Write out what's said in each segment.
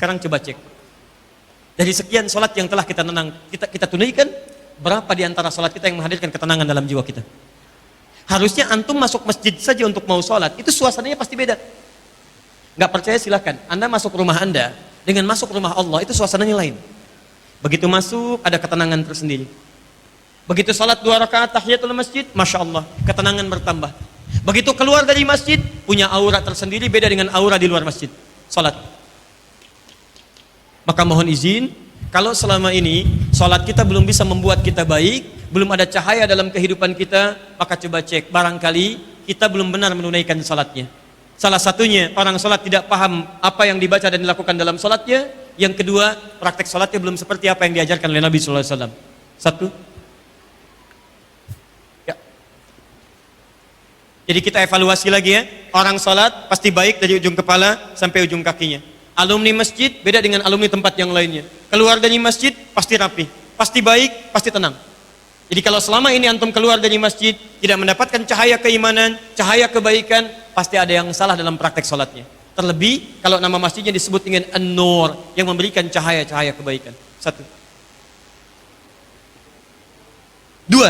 Sekarang coba cek. Dari sekian sholat yang telah kita tunaikan, berapa di antara sholat kita yang menghadirkan ketenangan dalam jiwa kita? Harusnya antum masuk masjid saja untuk mau sholat, itu suasananya pasti beda. Nggak percaya silahkan, Anda masuk rumah Anda, dengan masuk rumah Allah, itu suasananya lain. Begitu masuk, ada ketenangan tersendiri. Begitu sholat 2 rakaat tahiyatul masjid, Masya Allah, ketenangan bertambah. Begitu keluar dari masjid, punya aura tersendiri, beda dengan aura di luar masjid. Sholat. Maka mohon izin, kalau selama ini sholat kita belum bisa membuat kita baik, belum ada cahaya dalam kehidupan kita, maka coba cek, barangkali kita belum benar menunaikan sholatnya. Salah satunya, orang sholat tidak paham apa yang dibaca dan dilakukan dalam sholatnya. Yang kedua, praktek sholatnya belum seperti apa yang diajarkan oleh Nabi SAW. Satu. Ya. Jadi kita evaluasi lagi ya, orang sholat pasti baik dari ujung kepala sampai ujung kakinya. Alumni masjid beda dengan alumni tempat yang lainnya. Keluar dari masjid pasti rapi, pasti baik, pasti tenang. Jadi kalau selama ini antum keluar dari masjid tidak mendapatkan cahaya keimanan, cahaya kebaikan, pasti ada yang salah dalam praktek sholatnya. Terlebih kalau nama masjidnya disebut dengan An-Nur, yang memberikan cahaya-cahaya kebaikan. Satu. Dua.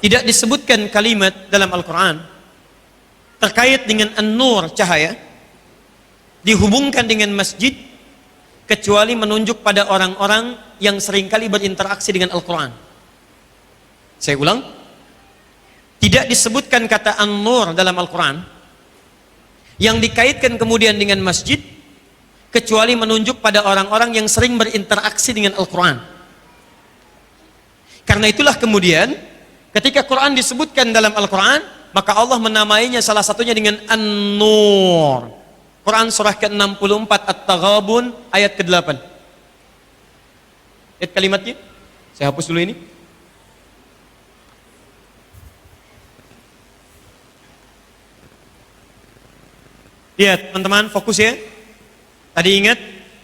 Tidak disebutkan kalimat dalam Al-Quran terkait dengan An-Nur, cahaya, dihubungkan dengan masjid, kecuali menunjuk pada orang-orang yang seringkali berinteraksi dengan Al-Quran. Saya ulang, tidak disebutkan kata An-Nur dalam Al-Quran yang dikaitkan kemudian dengan masjid, kecuali menunjuk pada orang-orang yang sering berinteraksi dengan Al-Quran. Karena itulah kemudian ketika Quran disebutkan dalam Al-Quran, maka Allah menamainya salah satunya dengan An-Nur. Quran surah ke-64 At-Taghabun ayat ke-8. Lihat kalimatnya. Saya hapus dulu ini. Lihat teman-teman, fokus ya. Tadi ingat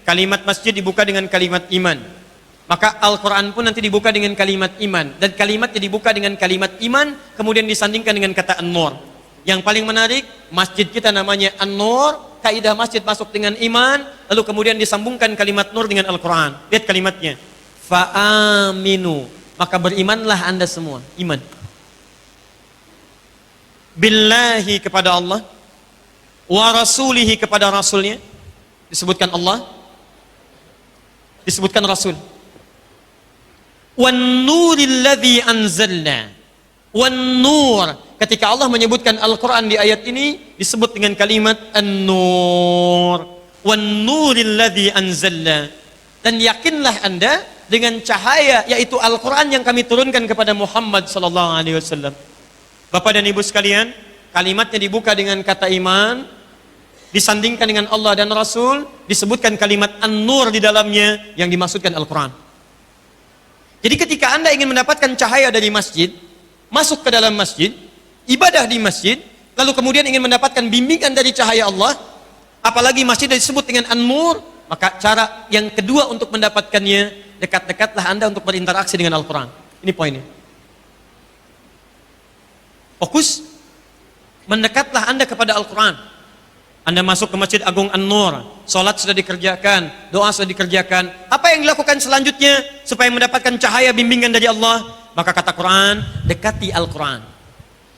kalimat masjid dibuka dengan kalimat iman. Maka Al-Quran pun nanti dibuka dengan kalimat iman. Dan kalimatnya dibuka dengan kalimat iman, kemudian disandingkan dengan kata An-Nur. Yang paling menarik, masjid kita namanya An-Nur, kaidah masjid masuk dengan iman, lalu kemudian disambungkan kalimat Nur dengan Al-Quran. Lihat kalimatnya. Fa'aminu. Maka berimanlah anda semua. Iman. Billahi kepada Allah. Wa rasulihi kepada Rasulnya. Disebutkan Allah. Disebutkan Rasul. Wan nuril ladzi anzalna. Wan nur, ketika Allah menyebutkan Al-Quran di ayat ini disebut dengan kalimat An-Nur. Wan nuril ladzi anzalna. Dan yakinlah anda dengan cahaya, yaitu Al-Quran yang kami turunkan kepada Muhammad sallallahu alaihi wasallam. Bapak dan Ibu sekalian, kalimatnya dibuka dengan kata iman, disandingkan dengan Allah dan Rasul, disebutkan kalimat An-Nur di dalamnya, yang dimaksudkan Al-Quran. Jadi ketika anda ingin mendapatkan cahaya dari masjid, masuk ke dalam masjid, ibadah di masjid, lalu kemudian ingin mendapatkan bimbingan dari cahaya Allah, apalagi masjid disebut dengan An-Nur, maka cara yang kedua untuk mendapatkannya, dekat-dekatlah anda untuk berinteraksi dengan Al-Quran. Ini poinnya. Fokus, mendekatlah anda kepada Al-Quran. Anda masuk ke Masjid Agung An-Nur, sholat sudah dikerjakan, doa sudah dikerjakan. Apa yang dilakukan selanjutnya supaya mendapatkan cahaya bimbingan dari Allah? Maka kata Quran, dekati Al-Quran.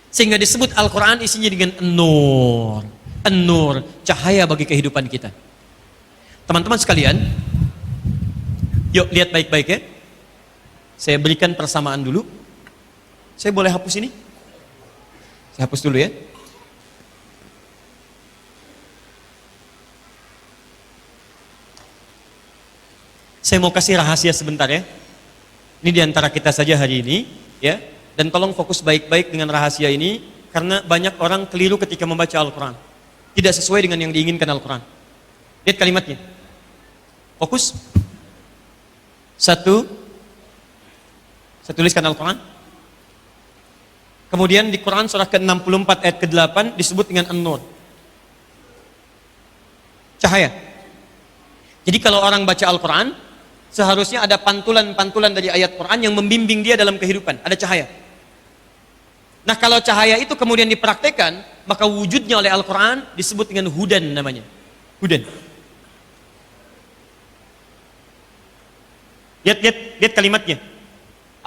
Sehingga disebut Al-Quran isinya dengan An-Nur. An-Nur, cahaya bagi kehidupan kita. Teman-teman sekalian, yuk lihat baik-baik ya. Saya berikan persamaan dulu. Saya boleh hapus ini? Saya hapus dulu ya. Saya mau kasih rahasia sebentar ya. Ini diantara kita saja hari ini ya. Dan tolong fokus baik-baik dengan rahasia ini, karena banyak orang keliru ketika membaca Al-Quran. Tidak sesuai dengan yang diinginkan Al-Quran. Lihat kalimatnya. Fokus. Satu. Saya tuliskan Al-Quran. Kemudian di Quran surah ke-64 ayat ke-8 disebut dengan An-Nur. Cahaya. Jadi kalau orang baca Al-Quran, seharusnya ada pantulan-pantulan dari ayat Quran yang membimbing dia dalam kehidupan. Ada cahaya. Nah, kalau cahaya itu kemudian dipraktekkan, maka wujudnya oleh Al-Quran disebut dengan hudan namanya. Hudan. Lihat kalimatnya.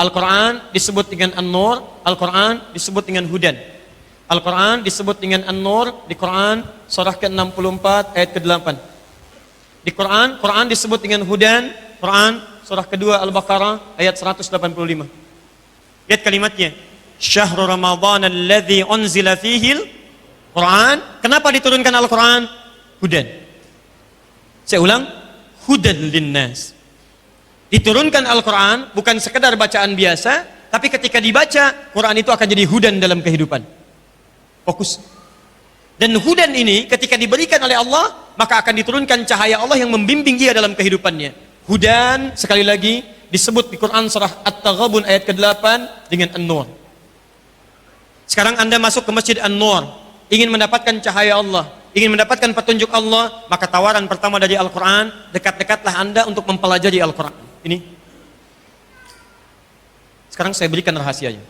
Al-Quran disebut dengan An-Nur, Al-Quran disebut dengan hudan. Al-Quran disebut dengan An-Nur di Quran surah ke-64 ayat ke-8. Di Quran disebut dengan hudan, Quran surah kedua Al-Baqarah ayat 185. Lihat kalimatnya. Syahrul Ramadan alladzi unzila fihil Quran. Kenapa diturunkan Al-Quran? Hudan. Saya ulang, hudan linnas. Diturunkan Al-Quran bukan sekedar bacaan biasa, tapi ketika dibaca, Quran itu akan jadi hudan dalam kehidupan. Fokus. Dan hudan ini ketika diberikan oleh Allah, maka akan diturunkan cahaya Allah yang membimbing dia dalam kehidupannya. Hudan, sekali lagi, disebut di Quran surah At-Taghabun ayat ke-8 dengan An-Nur. Sekarang Anda masuk ke Masjid An-Nur, ingin mendapatkan cahaya Allah, ingin mendapatkan petunjuk Allah, maka tawaran pertama dari Al-Quran, dekat-dekatlah Anda untuk mempelajari Al-Quran. Ini. Sekarang saya berikan rahasianya.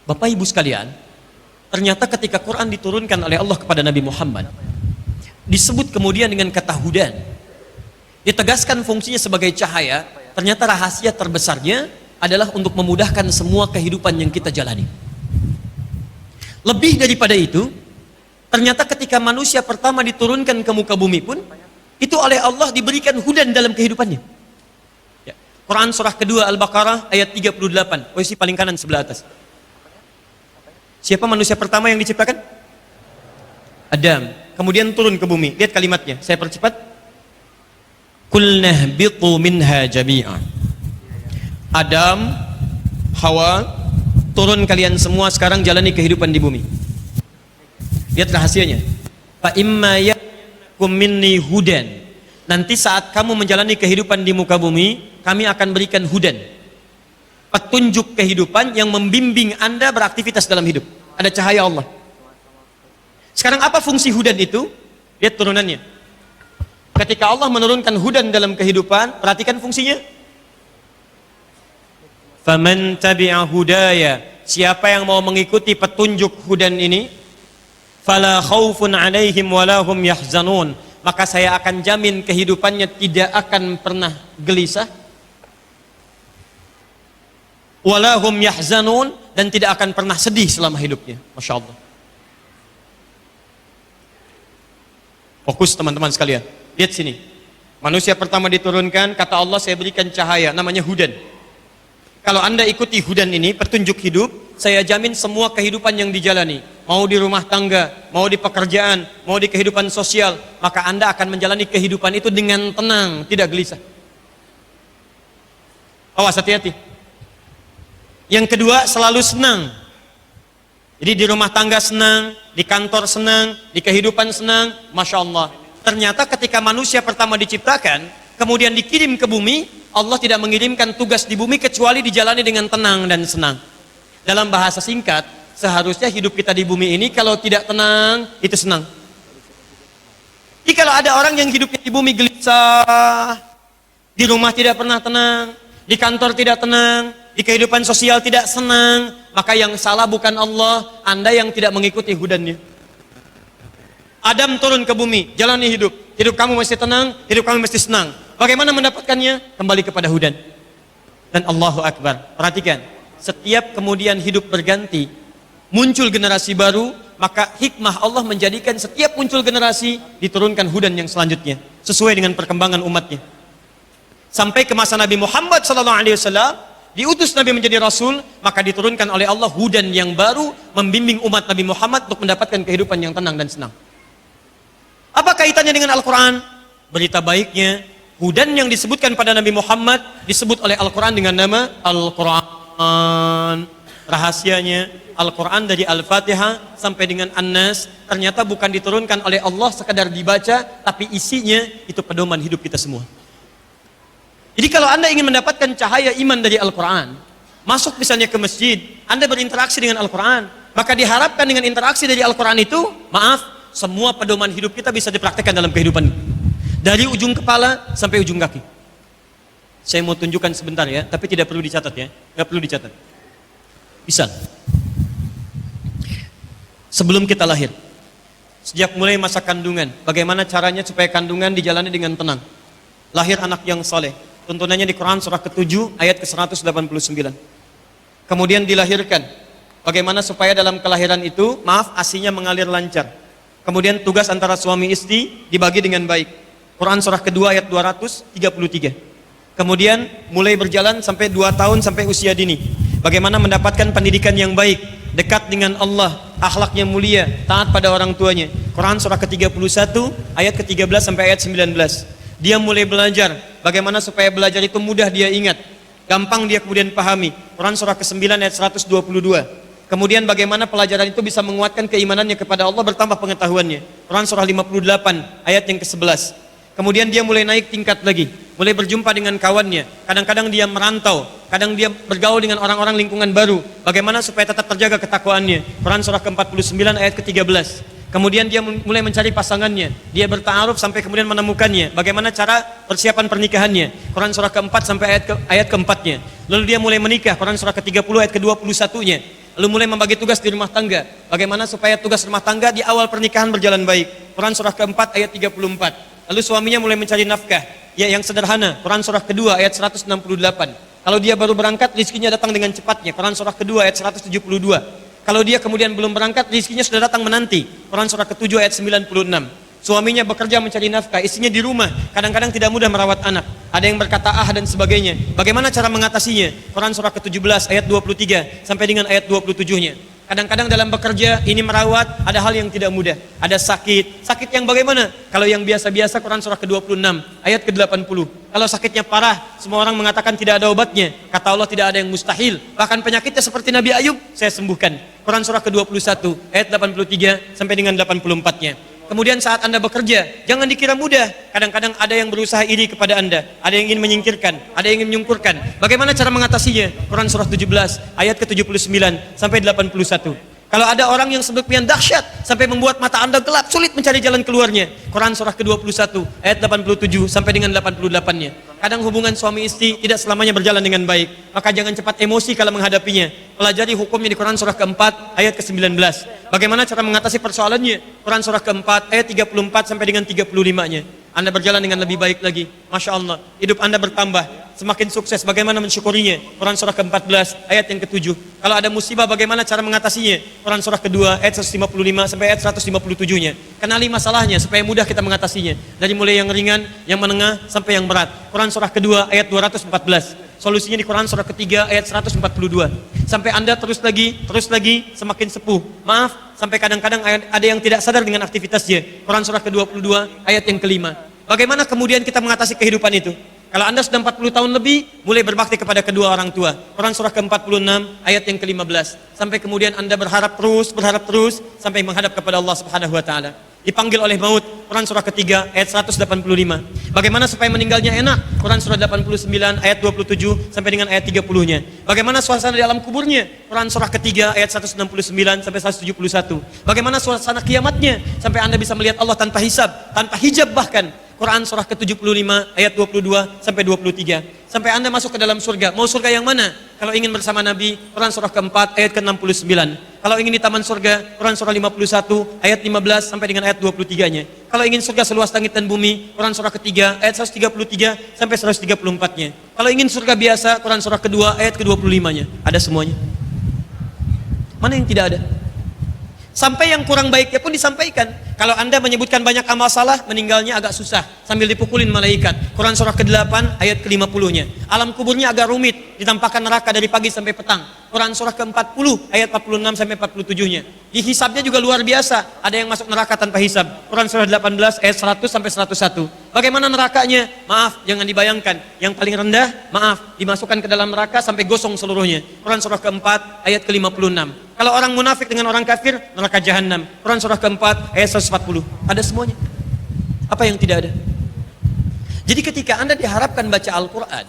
Bapak Ibu sekalian, ternyata ketika Quran diturunkan oleh Allah kepada Nabi Muhammad, disebut kemudian dengan kata hudan, ditegaskan fungsinya sebagai cahaya, ternyata rahasia terbesarnya adalah untuk memudahkan semua kehidupan yang kita jalani. Lebih daripada itu, ternyata ketika manusia pertama diturunkan ke muka bumi pun, itu oleh Allah diberikan hudan dalam kehidupannya. Ya. Quran surah kedua Al-Baqarah ayat 38, posisi paling kanan sebelah atas. Siapa manusia pertama yang diciptakan? Adam. Kemudian turun ke bumi. Lihat kalimatnya, saya percepat. Qulna ihbitu minha jami'an. Adam, Hawa, turun kalian semua sekarang jalani kehidupan di bumi. Lihat rahasianya. Fa imma yakum minni hudan. Nanti saat kamu menjalani kehidupan di muka bumi, kami akan berikan hudan. Petunjuk kehidupan yang membimbing Anda beraktivitas dalam hidup. Ada cahaya Allah. Sekarang apa fungsi hudan itu? Lihat turunannya. Ketika Allah menurunkan hudan dalam kehidupan, perhatikan fungsinya. Faman tabi'a hudaya, siapa yang mau mengikuti petunjuk hudan ini, fala khaufun 'alaihim wala hum yahzanun, maka saya akan jamin kehidupannya tidak akan pernah gelisah, wala hum yahzanun, dan tidak akan pernah sedih selama hidupnya. Masya Allah. Fokus teman-teman sekalian. Lihat sini. Manusia pertama diturunkan, kata Allah, saya berikan cahaya, namanya hudan. Kalau Anda ikuti hudan ini, petunjuk hidup, saya jamin semua kehidupan yang dijalani, mau di rumah tangga, mau di pekerjaan, mau di kehidupan sosial, maka Anda akan menjalani kehidupan itu dengan tenang, tidak gelisah. Awas, hati-hati. Yang kedua, selalu senang. Jadi di rumah tangga senang, di kantor senang, di kehidupan senang, Masya Allah. Ternyata ketika manusia pertama diciptakan, kemudian dikirim ke bumi, Allah tidak mengirimkan tugas di bumi kecuali dijalani dengan tenang dan senang. Dalam bahasa singkat, seharusnya hidup kita di bumi ini kalau tidak tenang, itu senang. Jadi kalau ada orang yang hidupnya di bumi gelisah, di rumah tidak pernah tenang, di kantor tidak tenang, di kehidupan sosial tidak senang, maka yang salah bukan Allah, Anda yang tidak mengikuti hudannya. Adam turun ke bumi, jalani hidup. Hidup kamu mesti tenang, hidup kamu mesti senang. Bagaimana mendapatkannya? Kembali kepada hudan. Dan Allahu Akbar. Perhatikan, setiap kemudian hidup berganti, muncul generasi baru, maka hikmah Allah menjadikan setiap muncul generasi diturunkan hudan yang selanjutnya, sesuai dengan perkembangan umatnya. Sampai ke masa Nabi Muhammad SAW, diutus Nabi menjadi Rasul, maka diturunkan oleh Allah hudan yang baru, membimbing umat Nabi Muhammad untuk mendapatkan kehidupan yang tenang dan senang. Apa kaitannya dengan Al-Quran? Berita baiknya, hudan yang disebutkan pada Nabi Muhammad disebut oleh Al-Quran dengan nama Al-Quran. Rahasianya, Al-Quran dari Al-Fatihah sampai dengan An-Nas ternyata bukan diturunkan oleh Allah sekadar dibaca, tapi isinya itu pedoman hidup kita semua. Jadi kalau Anda ingin mendapatkan cahaya iman dari Al-Quran, masuk misalnya ke masjid, Anda berinteraksi dengan Al-Quran, maka diharapkan dengan interaksi dari Al-Quran itu, maaf, semua pedoman hidup kita bisa dipraktikkan dalam kehidupan. Dari ujung kepala sampai ujung kaki. Saya mau tunjukkan sebentar ya, tapi tidak perlu dicatat ya. Nggak perlu dicatat. Misal, sebelum kita lahir, sejak mulai masa kandungan, bagaimana caranya supaya kandungan dijalani dengan tenang. Lahir anak yang saleh, tuntunannya di Quran surah ke-7 ayat ke-189. Kemudian dilahirkan, bagaimana supaya dalam kelahiran itu, ASINya mengalir lancar. Kemudian tugas antara suami istri dibagi dengan baik. Quran surah kedua ayat 233. Kemudian mulai berjalan sampai 2 tahun sampai usia dini. Bagaimana mendapatkan pendidikan yang baik, dekat dengan Allah, akhlaknya mulia, taat pada orang tuanya. Quran surah ke-31 ayat ke-13 sampai ayat 19. Dia mulai belajar, bagaimana supaya belajar itu mudah dia ingat, gampang dia kemudian pahami. Quran surah ke-9 ayat 122. Kemudian bagaimana pelajaran itu bisa menguatkan keimanannya kepada Allah, bertambah pengetahuannya. Quran surah 58 ayat yang ke-11. Kemudian dia mulai naik tingkat lagi, mulai berjumpa dengan kawannya. Kadang-kadang dia merantau, kadang dia bergaul dengan orang-orang lingkungan baru. Bagaimana supaya tetap terjaga ketakwaannya. Quran surah ke-49 ayat ke-13. Kemudian dia mulai mencari pasangannya, dia berta'aruf sampai kemudian menemukannya. Bagaimana cara persiapan pernikahannya. Quran surah ke-4 sampai ayat ke-4-nya. Lalu dia mulai menikah. Quran surah ke-30 ayat ke-21-nya. Lalu mulai membagi tugas di rumah tangga. Bagaimana supaya tugas rumah tangga di awal pernikahan berjalan baik. Quran surah ke-4 ayat 34. Lalu suaminya mulai mencari nafkah, ya yang sederhana. Quran surah kedua ayat 168. Kalau dia baru berangkat, rizkinya datang dengan cepatnya. Quran surah kedua ayat 172. Kalau dia kemudian belum berangkat, rizkinya sudah datang menanti. Quran surah ke-7 ayat 96. Suaminya bekerja mencari nafkah, istrinya di rumah, kadang-kadang tidak mudah merawat anak. Ada yang berkata dan sebagainya. Bagaimana cara mengatasinya? Quran surah ke-17 ayat 23 sampai dengan ayat 27-nya. Kadang-kadang dalam bekerja ini merawat ada hal yang tidak mudah. Ada sakit. Sakit yang bagaimana? Kalau yang biasa-biasa Quran surah ke-26 ayat ke-80. Kalau sakitnya parah, semua orang mengatakan tidak ada obatnya. Kata Allah tidak ada yang mustahil. Bahkan penyakitnya seperti Nabi Ayub, saya sembuhkan. Quran surah ke-21 ayat 83 sampai dengan 84-nya. Kemudian saat Anda bekerja, jangan dikira mudah. Kadang-kadang ada yang berusaha iri kepada Anda, ada yang ingin menyingkirkan, ada yang ingin menyungkurkan. Bagaimana cara mengatasinya? Quran surah 17 ayat ke-79 sampai 81. Kalau ada orang yang sedemikian dahsyat sampai membuat mata Anda gelap, sulit mencari jalan keluarnya. Quran surah ke-21 ayat 87 sampai dengan 88-nya. Kadang hubungan suami istri tidak selamanya berjalan dengan baik, maka jangan cepat emosi kalau menghadapinya. Pelajari hukumnya di Quran surah ke-4 ayat ke-19. Bagaimana cara mengatasi persoalannya? Quran surah ke-4 ayat 34 sampai dengan 35-nya. Anda berjalan dengan lebih baik lagi. Masya Allah, hidup Anda bertambah, semakin sukses. Bagaimana mensyukurinya? Quran surah ke-14 ayat yang ke-7. Kalau ada musibah, bagaimana cara mengatasinya? Quran surah kedua ayat 155 sampai ayat 157-nya. Kenali masalahnya supaya mudah kita mengatasinya. Dari mulai yang ringan, yang menengah sampai yang berat. Quran surah kedua ayat 214. Solusinya di Quran surah ketiga ayat 142. Sampai Anda terus lagi semakin sepuh. Maaf, sampai kadang-kadang ada yang tidak sadar dengan aktivitasnya. Quran surah ke-22 ayat yang kelima. Bagaimana kemudian kita mengatasi kehidupan itu? Kalau Anda sudah 40 tahun lebih, mulai berbakti kepada kedua orang tua. Quran surah ke-46 ayat yang ke-15. Sampai kemudian Anda berharap terus sampai menghadap kepada Allah Subhanahu wa taala. Dipanggil oleh maut. Quran surah ketiga ayat 185. Bagaimana supaya meninggalnya enak? Quran surah 89 ayat 27 sampai dengan ayat 30-nya. Bagaimana suasana di alam kuburnya? Quran surah ketiga ayat 169 sampai 171. Bagaimana suasana kiamatnya? Sampai Anda bisa melihat Allah tanpa hisab, tanpa hijab bahkan. Quran surah ke-75 ayat 22 sampai 23. Sampai Anda masuk ke dalam surga. Mau surga yang mana? Kalau ingin bersama Nabi, Quran surah ke-4 ayat ke-69. Kalau ingin di taman surga, Quran surah 51 ayat 15 sampai dengan ayat 23-nya. Kalau ingin surga seluas langit dan bumi, Quran surah ketiga ayat 133 sampai 134-nya. Kalau ingin surga biasa, Quran surah kedua ayat ke-25-nya. Ada semuanya. Mana yang tidak ada? Sampai yang kurang baiknya pun disampaikan. Kalau Anda menyebutkan banyak amal salah, meninggalnya agak susah sambil dipukulin malaikat. Quran surah ke-8 ayat ke-50-nya. Alam kuburnya agak rumit, ditampakkan neraka dari pagi sampai petang. Quran surah ke-40 ayat 46 sampai 47-nya. Dihisabnya juga luar biasa. Ada yang masuk neraka tanpa hisab. Quran surah 18 ayat 100 sampai 101. Bagaimana nerakanya? Maaf, jangan dibayangkan. Yang paling rendah, maaf, dimasukkan ke dalam neraka sampai gosong seluruhnya. Quran surah ke-4 ayat ke-56. Kalau orang munafik dengan orang kafir, neraka jahanam. Quran surah ke-4 ayat 140. Ada semuanya. Apa yang tidak ada? Jadi ketika Anda diharapkan baca Al-Quran,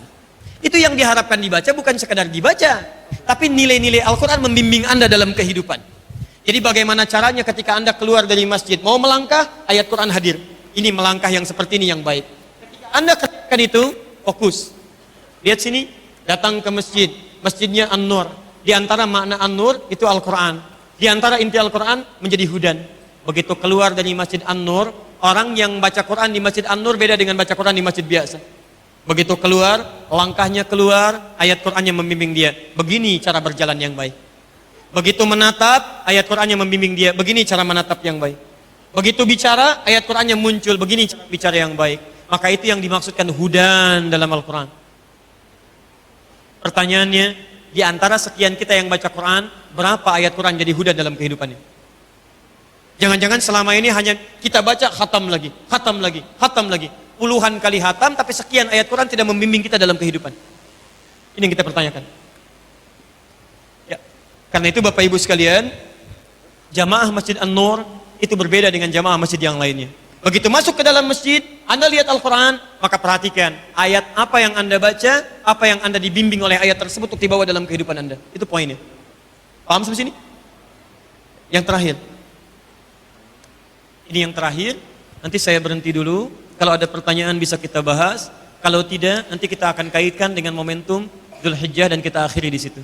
itu yang diharapkan dibaca bukan sekedar dibaca, tapi nilai-nilai Al-Quran membimbing Anda dalam kehidupan. Jadi bagaimana caranya ketika Anda keluar dari masjid, mau melangkah, ayat Quran hadir. Ini melangkah yang seperti ini yang baik. Ketika Anda kerjakan itu, fokus. Lihat sini, datang ke masjid. Masjidnya An-Nur. Di antara makna An-Nur itu Al-Quran. Di antara inti Al-Quran menjadi hudan. Begitu keluar dari Masjid An-Nur, orang yang baca Quran di Masjid An-Nur beda dengan baca Quran di masjid biasa. Begitu keluar, langkahnya keluar, ayat Qurannya membimbing dia. Begini cara berjalan yang baik. Begitu menatap, ayat Qurannya membimbing dia. Begini cara menatap yang baik. Begitu bicara, ayat Qurannya muncul. Begini cara bicara yang baik. Maka itu yang dimaksudkan hudan dalam Al-Quran. Pertanyaannya, di antara sekian kita yang baca Quran, berapa ayat Quran jadi hudan dalam kehidupannya? Jangan-jangan selama ini hanya kita baca khatam lagi, khatam lagi, khatam lagi. Puluhan kali khatam, tapi sekian ayat Quran tidak membimbing kita dalam kehidupan. Ini yang kita pertanyakan. Ya. Karena itu Bapak Ibu sekalian, jamaah Masjid An-Nur itu berbeda dengan jamaah masjid yang lainnya. Begitu masuk ke dalam masjid, Anda lihat Al-Quran, maka perhatikan ayat apa yang Anda baca, apa yang Anda dibimbing oleh ayat tersebut untuk dibawa dalam kehidupan Anda. Itu poinnya. Paham sampai sini? Yang terakhir. Ini yang terakhir, nanti saya berhenti dulu. Kalau ada pertanyaan bisa kita bahas. Kalau tidak, nanti kita akan kaitkan dengan momentum Dzulhijjah dan kita akhiri di situ.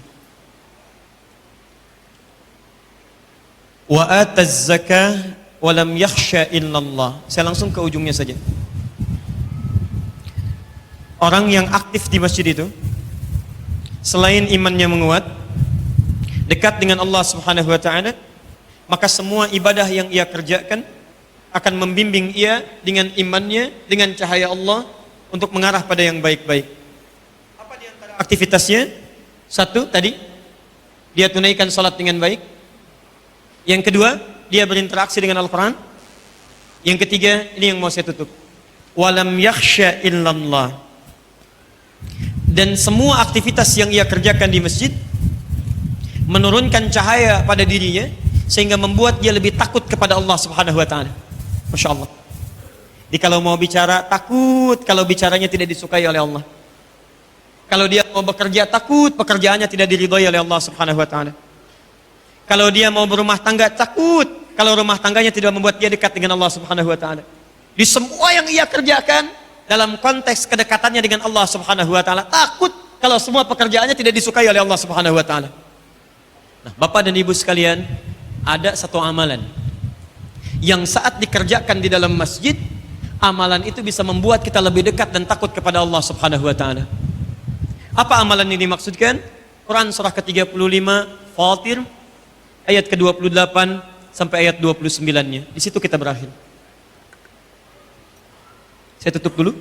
Wa ataz zakah wa lam yakhsha illallah. Saya langsung ke ujungnya saja. Orang yang aktif di masjid itu, selain imannya menguat, dekat dengan Allah Subhanahu wa taala, maka semua ibadah yang ia kerjakan akan membimbing ia dengan imannya, dengan cahaya Allah untuk mengarah pada yang baik-baik. Apa di antara aktivitasnya? Satu, tadi dia tunaikan salat dengan baik. Yang kedua, dia berinteraksi dengan Al-Quran. Yang ketiga, ini yang mau saya tutup. Walam yakhsha illallah. Dan semua aktivitas yang ia kerjakan di masjid menurunkan cahaya pada dirinya sehingga membuat dia lebih takut kepada Allah Subhanahu wa taala. Masya Allah. Jadi kalau mau bicara takut kalau bicaranya tidak disukai oleh Allah. Kalau dia mau bekerja takut pekerjaannya tidak diridhai oleh Allah Subhanahu wa taala. Kalau dia mau berumah tangga takut kalau rumah tangganya tidak membuat dia dekat dengan Allah Subhanahu wa taala. Di semua yang ia kerjakan dalam konteks kedekatannya dengan Allah Subhanahu wa taala, takut kalau semua pekerjaannya tidak disukai oleh Allah Subhanahu wa taala. Nah, Bapak dan Ibu sekalian, ada satu amalan yang saat dikerjakan di dalam masjid, amalan itu bisa membuat kita lebih dekat dan takut kepada Allah Subhanahu wa taala. Apa amalan ini dimaksudkan? Quran surah ke-35 Fatir ayat ke-28 sampai ayat 29-nya. Di situ kita berakhir. Saya tutup dulu.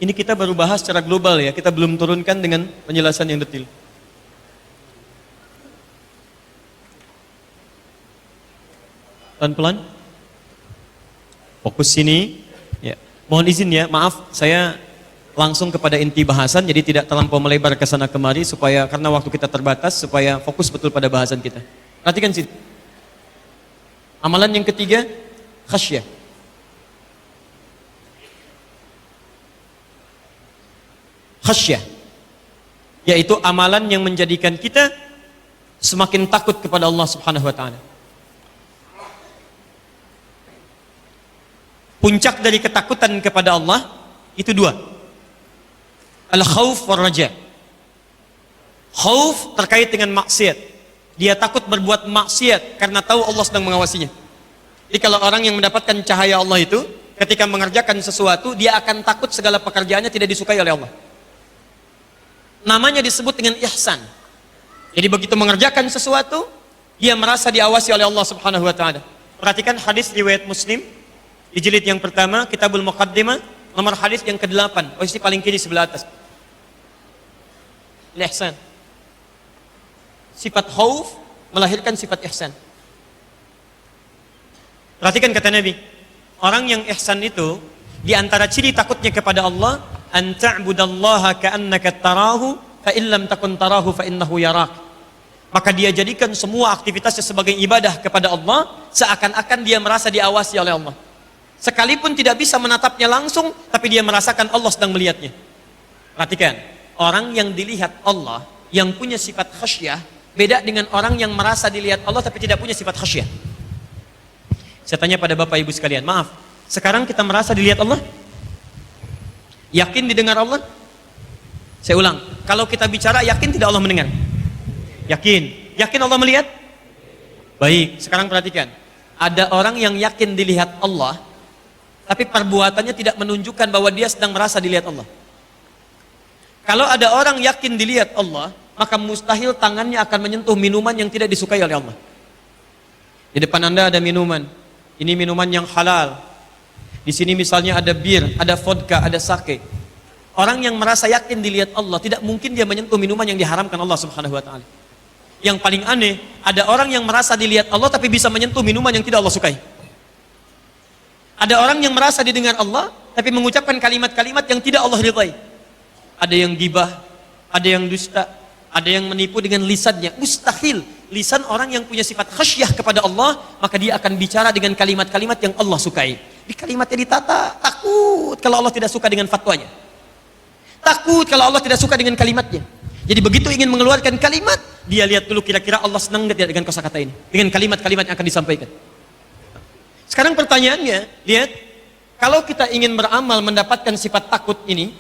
Ini kita baru bahas secara global ya, kita belum turunkan dengan penjelasan yang detail. Pelan-pelan. Fokus sini. Ya. Mohon izin ya, maaf saya langsung kepada inti bahasan jadi tidak terlampau melebar ke sana kemari supaya karena waktu kita terbatas supaya fokus betul pada bahasan kita. Perhatikan sini. Amalan yang ketiga, khasyah. Khasyah yaitu amalan yang menjadikan kita semakin takut kepada Allah Subhanahu wa taala. Puncak dari ketakutan kepada Allah itu dua. Al-khauf war raja. Khauf terkait dengan maksiat. Dia takut berbuat maksiat karena tahu Allah sedang mengawasinya. Jadi kalau orang yang mendapatkan cahaya Allah itu ketika mengerjakan sesuatu, dia akan takut segala pekerjaannya tidak disukai oleh Allah. Namanya disebut dengan ihsan. Jadi begitu mengerjakan sesuatu, dia merasa diawasi oleh Allah Subhanahu wa taala. Perhatikan hadis riwayat Muslim di jilid yang pertama, Kitabul Muqaddimah, nomor hadis yang ke-8, posisi paling kiri sebelah atas. Ihsan. Sifat khauf melahirkan sifat ihsan. Perhatikan kata Nabi, orang yang ihsan itu di antara ciri takutnya kepada Allah, an ta'budallaha ka'annaka tarahu fa in lam takun tarahu fa innahu yarak. Maka dia jadikan semua aktivitasnya sebagai ibadah kepada Allah seakan-akan dia merasa diawasi oleh Allah. Sekalipun tidak bisa menatapnya langsung, tapi dia merasakan Allah sedang melihatnya. Perhatikan, orang yang dilihat Allah, yang punya sifat khasyah, beda dengan orang yang merasa dilihat Allah tapi tidak punya sifat khasyah. Saya tanya pada Bapak Ibu sekalian, maaf, sekarang kita merasa dilihat Allah? Yakin didengar Allah? Saya ulang, kalau kita bicara yakin tidak Allah mendengar? Yakin. Yakin Allah melihat? Baik, sekarang perhatikan. Ada orang yang yakin dilihat Allah, tapi perbuatannya tidak menunjukkan bahwa dia sedang merasa dilihat Allah. Kalau ada orang yakin dilihat Allah, maka mustahil tangannya akan menyentuh minuman yang tidak disukai oleh Allah. Di depan Anda ada minuman. Ini minuman yang halal. Di sini misalnya ada bir, ada vodka, ada sake. Orang yang merasa yakin dilihat Allah, tidak mungkin dia menyentuh minuman yang diharamkan Allah Subhanahu wa taala. Yang paling aneh, ada orang yang merasa dilihat Allah tapi bisa menyentuh minuman yang tidak Allah sukai. Ada orang yang merasa didengar Allah tapi mengucapkan kalimat-kalimat yang tidak Allah ridhai. Ada yang gibah, ada yang dusta, ada yang menipu dengan lisannya. Mustahil lisan orang yang punya sifat khasyah kepada Allah, maka dia akan bicara dengan kalimat-kalimat yang Allah sukai. Di kalimatnya ditata, takut kalau Allah tidak suka dengan fatwanya. Takut kalau Allah tidak suka dengan kalimatnya. Jadi begitu ingin mengeluarkan kalimat, dia lihat dulu kira-kira Allah senang tidak dengan kosakata ini, dengan kalimat-kalimat yang akan disampaikan. Sekarang pertanyaannya, lihat, kalau kita ingin beramal mendapatkan sifat takut ini,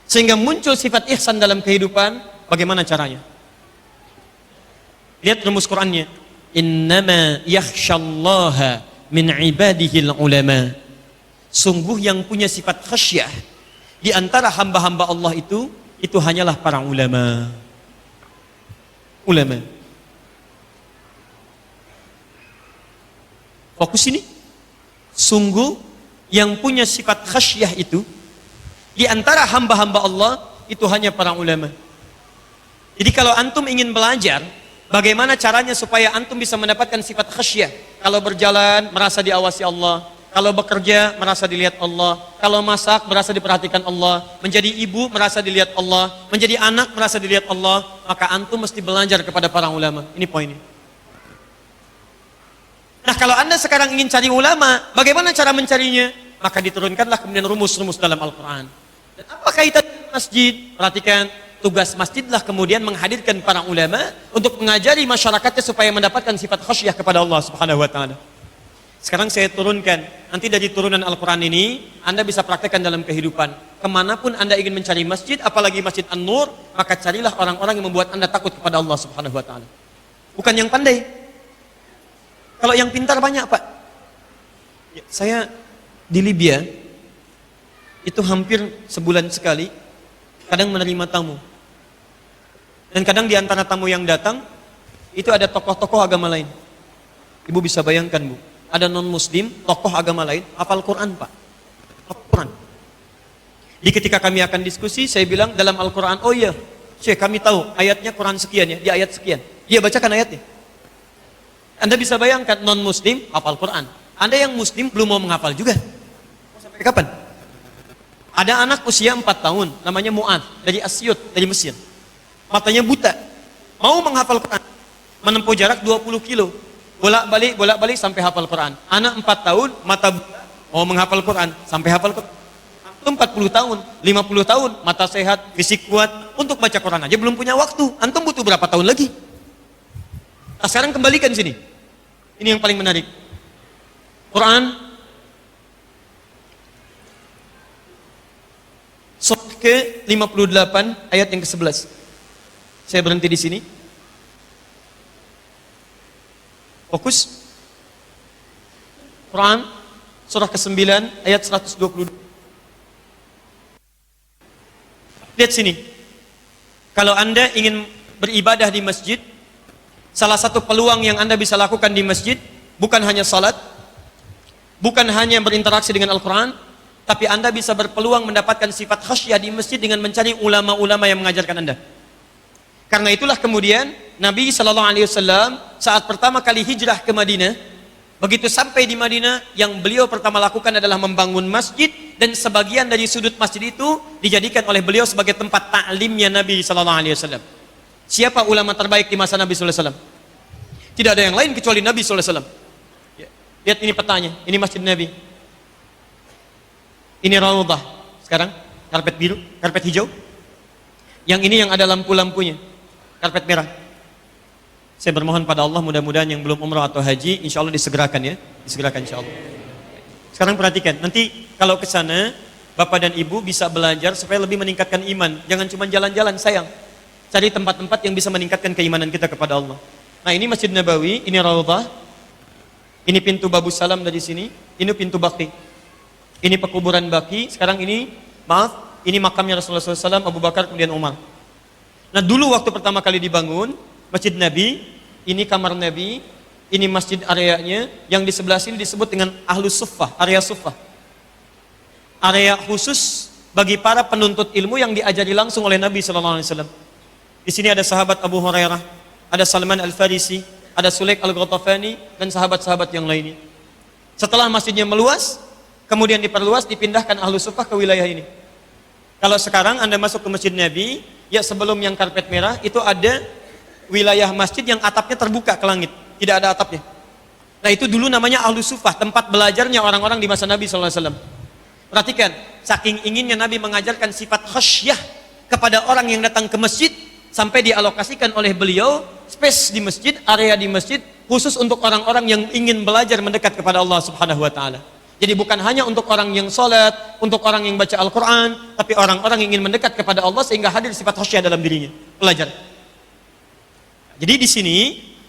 sehingga muncul sifat ihsan dalam kehidupan, bagaimana caranya? Lihat rumus Qur'annya. Innama yakhshallaha min ibadihil ulama. Sungguh yang punya sifat khasyah di antara hamba-hamba Allah itu hanyalah para ulama. Ulama. Fokus ini. Sungguh yang punya sifat khasyah itu di antara hamba-hamba Allah itu hanya para ulama. Jadi kalau antum ingin belajar bagaimana caranya supaya antum bisa mendapatkan sifat khasyah, kalau berjalan merasa diawasi Allah, kalau bekerja merasa dilihat Allah, kalau masak merasa diperhatikan Allah, menjadi ibu merasa dilihat Allah, menjadi anak merasa dilihat Allah, maka antum mesti belajar kepada para ulama. Ini poinnya. Nah, kalau anda sekarang ingin cari ulama, bagaimana cara mencarinya? Maka diturunkanlah kemudian rumus-rumus dalam Al-Quran. Dan apa kaitan masjid? Perhatikan, tugas masjidlah kemudian menghadirkan para ulama untuk mengajari masyarakatnya supaya mendapatkan sifat khasyah kepada Allah Subhanahu wa taala. Sekarang saya turunkan, nanti dari turunan Al-Quran ini anda bisa praktekkan dalam kehidupan. Kemanapun anda ingin mencari masjid, apalagi Masjid An-Nur, maka carilah orang-orang yang membuat anda takut kepada Allah Subhanahu wa taala. Bukan yang pandai. Kalau yang pintar banyak, Pak. Ya, saya di Libya itu hampir sebulan sekali kadang menerima tamu. Dan kadang di antara tamu yang datang itu ada tokoh-tokoh agama lain. Ibu bisa bayangkan, Bu, ada non-muslim, tokoh agama lain, hafal Quran, Pak. Hafal Quran. Di ketika kami akan diskusi, saya bilang dalam Al-Quran, oh iya, Syekh, kami tahu ayatnya Quran sekian ya, di ayat sekian. Dia bacakan ayatnya. Anda bisa bayangkan non-muslim hafal Quran. Anda yang muslim belum mau menghafal juga. Sampai kapan? Ada anak usia 4 tahun, namanya Mu'ad, dari Asyut, dari Mesir. Matanya buta, mau menghafal Quran, menempuh jarak 20 kilo, bolak-balik sampai hafal Quran. Anak 4 tahun, mata buta, mau menghafal Quran, sampai hafal Quran. Antum 40 tahun, 50 tahun, mata sehat, fisik kuat, untuk baca Quran aja belum punya waktu. Antum butuh berapa tahun lagi? Nah, sekarang kembalikan sini. Ini yang paling menarik. Quran surat ke-58 ayat yang ke-11. Saya berhenti di sini. Fokus. Quran surah ke-9 ayat 122. Lihat sini. Kalau Anda ingin beribadah di masjid, salah satu peluang yang Anda bisa lakukan di masjid bukan hanya salat, bukan hanya berinteraksi dengan Al-Quran, tapi Anda bisa berpeluang mendapatkan sifat khasyah di masjid dengan mencari ulama-ulama yang mengajarkan Anda. Karena itulah kemudian Nabi SAW saat pertama kali hijrah ke Madinah, begitu sampai di Madinah, yang beliau pertama lakukan adalah membangun masjid, dan sebagian dari sudut masjid itu dijadikan oleh beliau sebagai tempat ta'limnya Nabi SAW. Siapa ulama terbaik di masa Nabi SAW? Tidak ada yang lain kecuali Nabi SAW. Ya. Lihat ini petanya, ini masjid Nabi. Ini Raudhah. Sekarang karpet biru, karpet hijau. Yang ini yang ada lampu-lampunya, karpet merah. Saya bermohon pada Allah, mudah-mudahan yang belum umrah atau haji, insya Allah disegerakan ya, disegerakan insya Allah. Sekarang perhatikan, nanti kalau ke sana Bapak dan Ibu bisa belajar supaya lebih meningkatkan iman. Jangan cuma jalan-jalan, sayang. Cari tempat-tempat yang bisa meningkatkan keimanan kita kepada Allah. Nah, ini Masjid Nabawi, ini Raudhah. Ini pintu Babus Salam dari sini, ini pintu Baqi. Ini pekuburan Baqi, sekarang ini, maaf, ini makamnya Rasulullah SAW, Abu Bakar, kemudian Umar. Nah, dulu waktu pertama kali dibangun, Masjid Nabi, ini kamar Nabi, ini masjid areanya, yang di sebelah sini disebut dengan Ahlus Suffah, area Suffah. Area khusus bagi para penuntut ilmu yang diajari langsung oleh Nabi SAW. Di sini ada sahabat Abu Hurairah, ada Salman Al-Farisi, ada Sulaik Al-Ghatafani, dan sahabat-sahabat yang lainnya. Setelah masjidnya meluas, kemudian diperluas, dipindahkan Ahlus Suffah ke wilayah ini. Kalau sekarang Anda masuk ke Masjid Nabi, ya sebelum yang karpet merah, itu ada wilayah masjid yang atapnya terbuka ke langit, tidak ada atapnya. Nah, itu dulu namanya Ahlus Suffah, tempat belajarnya orang-orang di masa Nabi SAW. Perhatikan, saking inginnya Nabi mengajarkan sifat khasyah kepada orang yang datang ke masjid, sampai dialokasikan oleh beliau space di masjid, area di masjid khusus untuk orang-orang yang ingin belajar mendekat kepada Allah Subhanahu wa taala. Jadi bukan hanya untuk orang yang salat, untuk orang yang baca Al-Qur'an, tapi orang-orang yang ingin mendekat kepada Allah sehingga hadir sifat khasyah dalam dirinya, belajar. Jadi di sini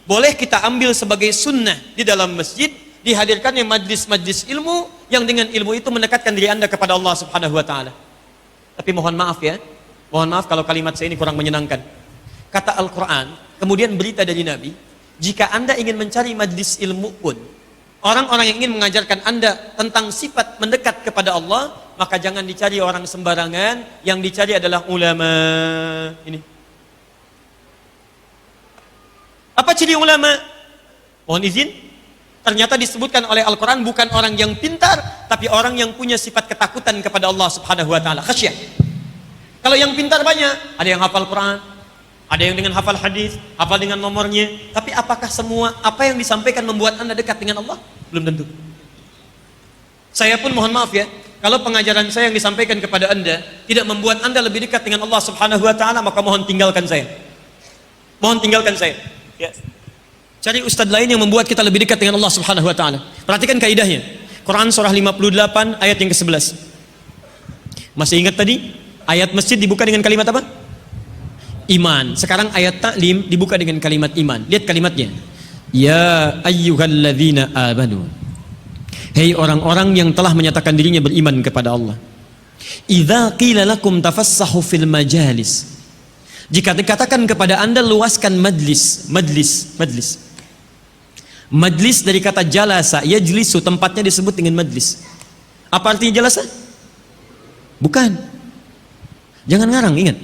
boleh kita ambil sebagai sunnah di dalam masjid dihadirkannya majlis-majlis ilmu yang dengan ilmu itu mendekatkan diri Anda kepada Allah Subhanahu wa taala. Tapi mohon maaf ya, mohon maaf kalau kalimat saya ini kurang menyenangkan. Kata Al-Quran, kemudian berita dari Nabi, jika Anda ingin mencari majlis ilmu pun, orang-orang yang ingin mengajarkan Anda tentang sifat mendekat kepada Allah, maka jangan dicari orang sembarangan, yang dicari adalah ulama. Ini. Apa ciri ulama? Mohon izin, ternyata disebutkan oleh Al-Quran bukan orang yang pintar, tapi orang yang punya sifat ketakutan kepada Allah Subhanahu wa taala, khasyah. Kalau yang pintar banyak, ada yang hafal Quran, ada yang dengan hafal hadis, hafal dengan nomornya. Tapi apakah semua apa yang disampaikan membuat Anda dekat dengan Allah? Belum tentu. Saya pun mohon maaf ya, kalau pengajaran saya yang disampaikan kepada Anda tidak membuat Anda lebih dekat dengan Allah Subhanahu wa taala, maka mohon tinggalkan saya. Mohon tinggalkan saya. Yes. Cari ustadz lain yang membuat kita lebih dekat dengan Allah Subhanahu wa taala. Perhatikan kaidahnya. Quran surah 58 ayat yang ke-11. Masih ingat tadi? Ayat masjid dibuka dengan kalimat apa? Iman. Sekarang ayat taklim dibuka dengan kalimat iman. Lihat kalimatnya. Ya ayyuhalladzina amanu. Hei orang-orang yang telah menyatakan dirinya beriman kepada Allah. Idza qila lakum tafassahu fil majalis. Jika dikatakan kepada Anda luaskan majlis. Majlis dari kata jalasa, yajlisu, tempatnya disebut dengan majlis. Apa artinya jalasa? Bukan. Jangan ngarang, ingat.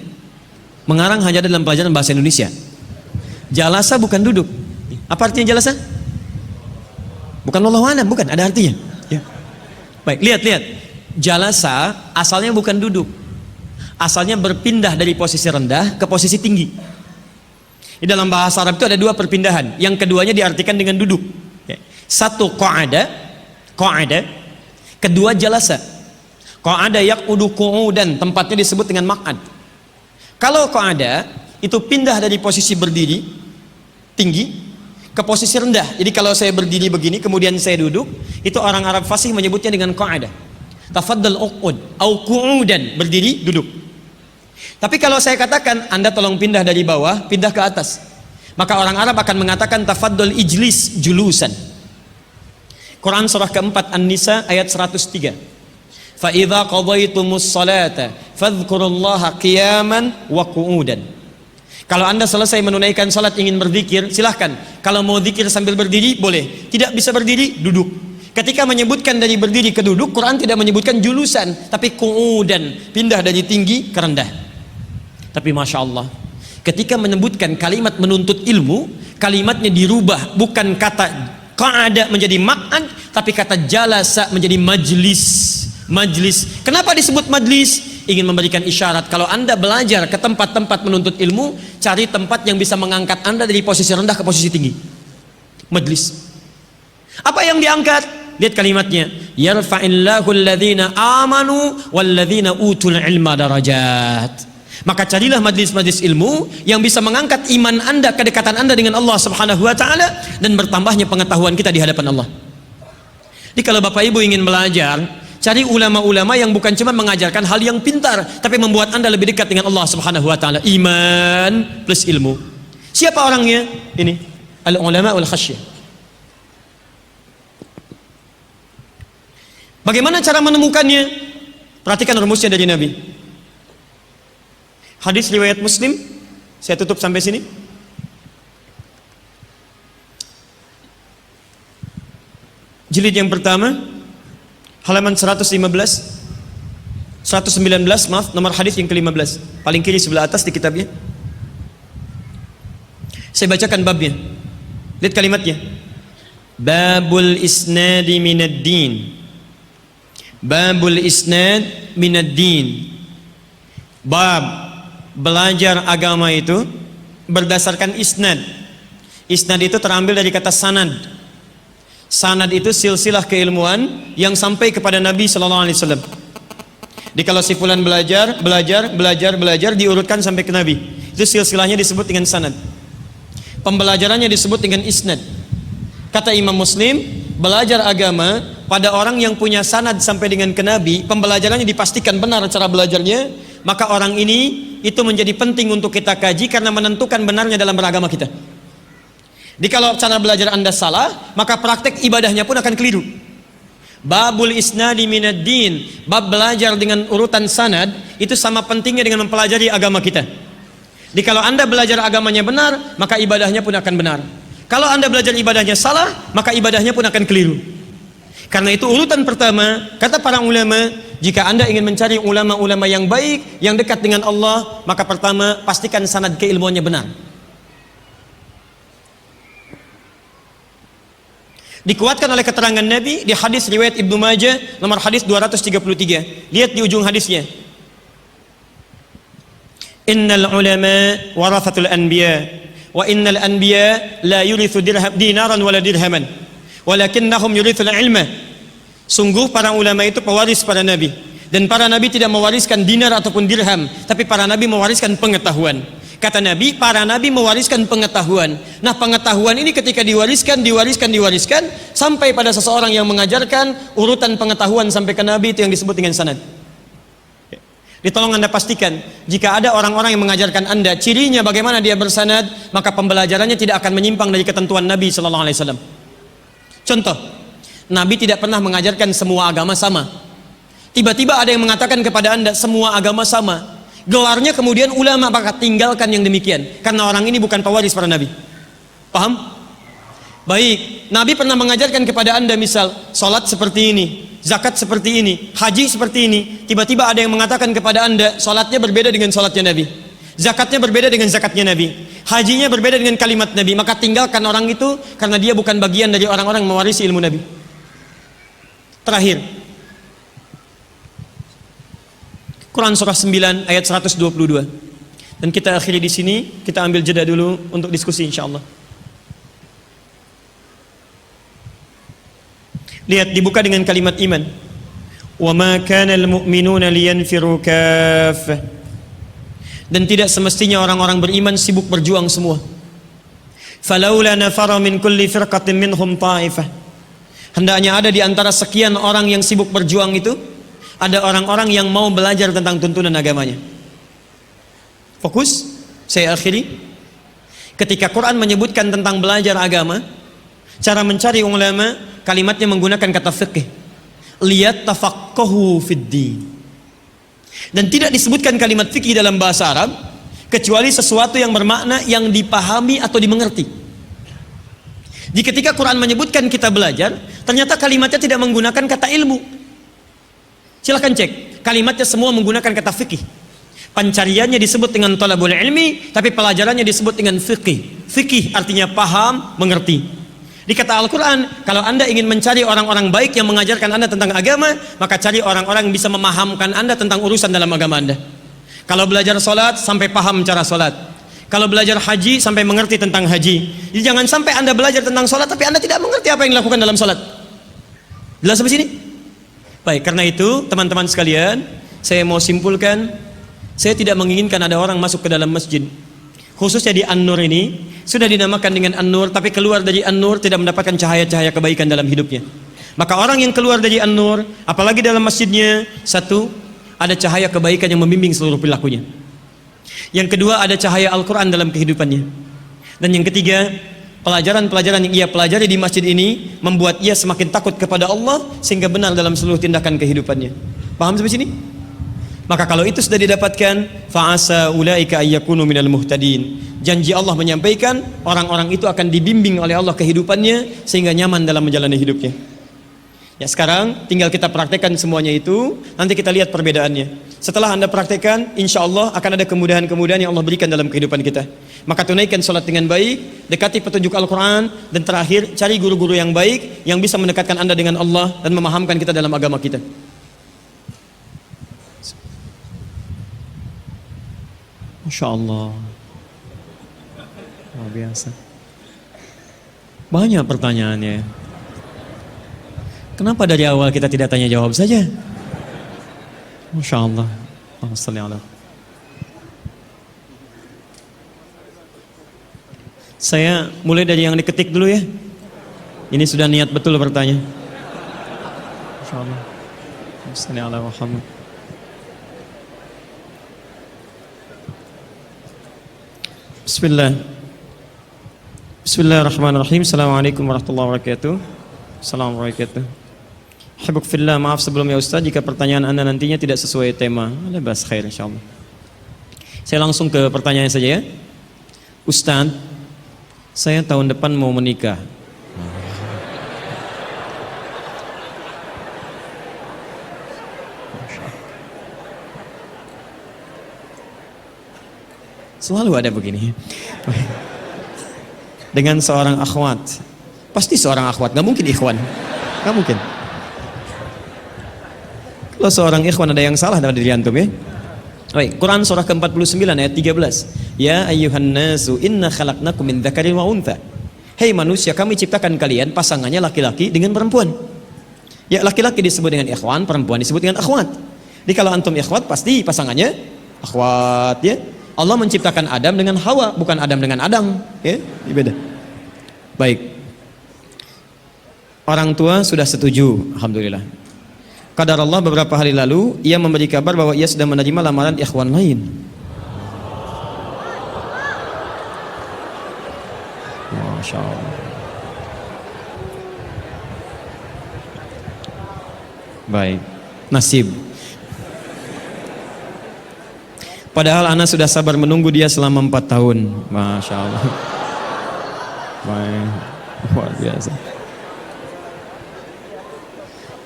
Mengarang hanya dalam pelajaran bahasa Indonesia. Jalasa bukan duduk. Apa artinya jalasa? Bukan wallahu a'lam, bukan, ada artinya. Ya. Baik, lihat. Jalasa asalnya bukan duduk. Asalnya berpindah dari posisi rendah ke posisi tinggi. Di dalam bahasa Arab itu ada dua perpindahan. Yang keduanya diartikan dengan duduk. Satu qa'ada. Kedua jalasa. Qa'ada yaq'udu qu'udan, tempatnya disebut dengan maq'ad. Kalau qa'ada itu pindah dari posisi berdiri tinggi ke posisi rendah. Jadi kalau saya berdiri begini kemudian saya duduk, itu orang Arab fasih menyebutnya dengan qa'ada. Tafaddal uq'ud au qu'udan, berdiri duduk. Tapi kalau saya katakan Anda tolong pindah dari bawah pindah ke atas, maka orang Arab akan mengatakan tafaddal ijlis julusan. Quran surah keempat An-Nisa ayat 103. فَإِذَا قَضَيْتُمُ الصَّلَاةَ فَاذْكُرُوا اللَّهَ قِيَامًا وَقُعُودًا. Kalau Anda selesai menunaikan salat ingin berzikir, silahkan. Kalau mau zikir sambil berdiri, boleh. Tidak bisa berdiri, duduk. Ketika menyebutkan dari berdiri ke duduk, Quran tidak menyebutkan julusan, tapi qu'udan, pindah dari tinggi ke rendah. Tapi Masya Allah, ketika menyebutkan kalimat menuntut ilmu, kalimatnya dirubah, bukan kata qa'ada menjadi maq'ad, tapi kata jalasa menjadi majlis. Kenapa disebut majlis? Ingin memberikan isyarat kalau Anda belajar ke tempat-tempat menuntut ilmu, cari tempat yang bisa mengangkat Anda dari posisi rendah ke posisi tinggi. Majlis. Apa yang diangkat? Lihat kalimatnya. Yarfa'illahu alladhina amanu walladhina utul ilma darajat. Maka carilah majlis-majlis ilmu yang bisa mengangkat iman Anda, kedekatan Anda dengan Allah Subhanahu wa taala, dan bertambahnya pengetahuan kita di hadapan Allah. Jadi kalau Bapak Ibu ingin belajar Cari ulama-ulama yang bukan cuma mengajarkan hal yang pintar, tapi membuat Anda lebih dekat dengan Allah Subhanahu wa taala. Iman plus ilmu. Siapa orangnya? Ini al-ulama wal khasyah. Bagaimana cara menemukannya? Perhatikan rumusnya dari Nabi. Hadis riwayat Muslim. Saya tutup sampai sini. Jilid yang pertama, halaman 119, maaf, nomor hadis yang ke-15, paling kiri sebelah atas di kitabnya. Saya bacakan babnya. Lihat kalimatnya. Babul isnadi minad din. Babul isnad minad din. Bab belajar agama itu berdasarkan isnad. Isnad itu terambil dari kata sanad. Sanad itu silsilah keilmuan yang sampai kepada Nabi sallallahu alaihi wasallam. Jadi kalau si fulan belajar diurutkan sampai ke Nabi. Itu silsilahnya disebut dengan sanad. Pembelajarannya disebut dengan isnad. Kata Imam Muslim, belajar agama pada orang yang punya sanad sampai dengan ke Nabi, pembelajarannya dipastikan benar cara belajarnya, maka orang ini itu menjadi penting untuk kita kaji karena menentukan benarnya dalam beragama kita. Jadi kalau cara belajar Anda salah, maka praktek ibadahnya pun akan keliru. Babul isnadi minad din, bab belajar dengan urutan sanad, itu sama pentingnya dengan mempelajari agama kita. Jadi kalau Anda belajar agamanya benar, maka ibadahnya pun akan benar. Kalau Anda belajar ibadahnya salah, maka ibadahnya pun akan keliru. Karena itu urutan pertama, kata para ulama, jika Anda ingin mencari ulama-ulama yang baik, yang dekat dengan Allah, maka pertama pastikan sanad keilmuannya benar. Dikuatkan oleh keterangan Nabi di hadis riwayat Ibnu Majah nomor hadis 233. Lihat di ujung hadisnya. Innal ulama warathatul anbiya wa innal anbiya la yurithu dinaran wala dirhaman walakinnahum yurithul ilma. Sungguh para ulama itu pewaris para nabi, dan para nabi tidak mewariskan dinar ataupun dirham, tapi para nabi mewariskan pengetahuan. Kata Nabi, para nabi mewariskan pengetahuan. Nah, pengetahuan ini ketika diwariskan sampai pada seseorang yang mengajarkan, urutan pengetahuan sampai ke Nabi itu yang disebut dengan sanad. Ditolong Anda pastikan, jika ada orang-orang yang mengajarkan Anda, cirinya bagaimana dia bersanad, maka pembelajarannya tidak akan menyimpang dari ketentuan Nabi sallallahu alaihi wasallam. Contoh, Nabi tidak pernah mengajarkan semua agama sama. Tiba-tiba ada yang mengatakan kepada Anda semua agama sama. Gelarnya kemudian ulama, maka tinggalkan yang demikian, karena orang ini bukan pewaris para nabi. Paham? Baik, Nabi pernah mengajarkan kepada Anda misal salat seperti ini, zakat seperti ini, haji seperti ini. Tiba-tiba ada yang mengatakan kepada Anda salatnya berbeda dengan salatnya Nabi, zakatnya berbeda dengan zakatnya Nabi, hajinya berbeda dengan kalimat Nabi, maka tinggalkan orang itu karena dia bukan bagian dari orang-orang yang mewarisi ilmu Nabi. Terakhir, Quran surah 9 ayat 122. Dan kita akhiri di sini, kita ambil jeda dulu untuk diskusi insyaallah. Lihat, dibuka dengan kalimat iman. Wa ma kana al-mu'minuna liyanfiru kaffah. Dan tidak semestinya orang-orang beriman sibuk berjuang semua. Falaula nafara min kulli firqatin minhum ta'ifah. Hendaknya ada di antara sekian orang yang sibuk berjuang itu, ada orang-orang yang mau belajar tentang tuntunan agamanya. Fokus, saya akhiri. Ketika Quran menyebutkan tentang belajar agama, cara mencari ulama, kalimatnya menggunakan kata fiqh. Lihat tafaqahu fid din. Dan tidak disebutkan kalimat fikih dalam bahasa Arab kecuali sesuatu yang bermakna yang dipahami atau dimengerti. Jadi ketika Quran menyebutkan kita belajar, ternyata kalimatnya tidak menggunakan kata ilmu. Silahkan cek, kalimatnya semua menggunakan kata fikih. Pencariannya disebut dengan talabul ilmi, tapi pelajarannya disebut dengan fikih. Fikih artinya paham, mengerti. Di kata Al-Quran, kalau Anda ingin mencari orang-orang baik yang mengajarkan Anda tentang agama, maka cari orang-orang yang bisa memahamkan Anda tentang urusan dalam agama Anda. Kalau belajar sholat, sampai paham cara sholat. Kalau belajar haji, sampai mengerti tentang haji. Jadi jangan sampai Anda belajar tentang sholat, tapi Anda tidak mengerti apa yang dilakukan dalam sholat. Jelas sampai sini? Baik, karena itu teman-teman sekalian, saya mau simpulkan, saya tidak menginginkan ada orang masuk ke dalam masjid, khususnya di An-Nur ini, sudah dinamakan dengan An-Nur, tapi keluar dari An-Nur tidak mendapatkan cahaya-cahaya kebaikan dalam hidupnya. Maka orang yang keluar dari An-Nur, apalagi dalam masjidnya, satu, ada cahaya kebaikan yang membimbing seluruh perilakunya. Yang kedua, ada cahaya Al-Quran dalam kehidupannya. Dan yang ketiga, pelajaran-pelajaran yang ia pelajari di masjid ini membuat ia semakin takut kepada Allah sehingga benar dalam seluruh tindakan kehidupannya. Paham sampai sini? Maka kalau itu sudah didapatkan, fa'asa ulaika ayyakunu minal muhtadin. Janji Allah menyampaikan orang-orang itu akan dibimbing oleh Allah kehidupannya sehingga nyaman dalam menjalani hidupnya. Ya, sekarang tinggal kita praktekkan semuanya itu, nanti kita lihat perbedaannya. Setelah Anda praktekkan, insya Allah akan ada kemudahan-kemudahan yang Allah berikan dalam kehidupan kita. Maka tunaikan sholat dengan baik, dekati petunjuk Al-Quran, dan terakhir cari guru-guru yang baik yang bisa mendekatkan Anda dengan Allah dan memahamkan kita dalam agama kita. Masya Allah, luar biasa. Banyak pertanyaannya. Kenapa dari awal kita tidak tanya jawab saja? Masya Allah. Saya mulai dari yang diketik dulu ya. Ini sudah niat betul bertanya. Masya Allah. Muhammad. Bismillah. Bismillahirrahmanirrahim. Assalamualaikum warahmatullahi wabarakatuh. Assalamualaikum. Habuk fillah, maaf sebelumnya Ustaz jika pertanyaan Anda nantinya tidak sesuai tema. Ada bahas khair insyaallah. Saya langsung ke pertanyaan saja ya. Ustaz, saya tahun depan mau menikah. Selalu ada begini. Dengan seorang akhwat. Pasti seorang akhwat, gak mungkin ikhwan. Gak mungkin. Kalau seorang ikhwan ada yang salah dalam diri antum ya. Baik, Quran surah ke-49 ayat 13. Ya ayyuhan nasu inna khalaqnakum min dzakarin wa untha. Hei manusia, kami ciptakan kalian pasangannya laki-laki dengan perempuan. Ya, laki-laki disebut dengan ikhwan, perempuan disebut dengan akhwat. Jadi kalau antum ikhwat pasti pasangannya akhwat ya. Allah menciptakan Adam dengan Hawa, bukan Adam dengan Adam, ya, ini beda. Baik. Orang tua sudah setuju, alhamdulillah. Qadar Allah beberapa hari lalu ia memberi kabar bahwa ia sudah menerima lamaran ikhwan lain. Masya Allah. Baik, nasib. Padahal anak sudah sabar menunggu dia selama 4 tahun. Masya Allah. Baik, luar biasa.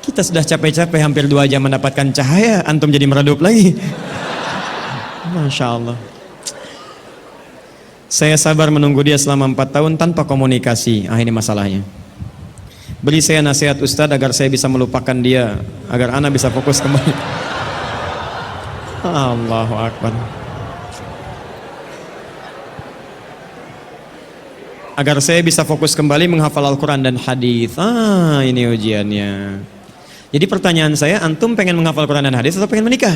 Kita sudah capek-capek hampir 2 jam mendapatkan cahaya, antum jadi meredup lagi. Masya Allah. Saya sabar menunggu dia selama 4 tahun tanpa komunikasi. Ini masalahnya. Beri saya nasihat Ustadz agar saya bisa melupakan dia, agar anak bisa fokus kembali. Allahu Akbar. Agar saya bisa fokus kembali menghafal Al-Quran dan hadis. Ini ujiannya. Jadi pertanyaan saya, antum pengen menghafal Quran dan hadis atau pengen menikah?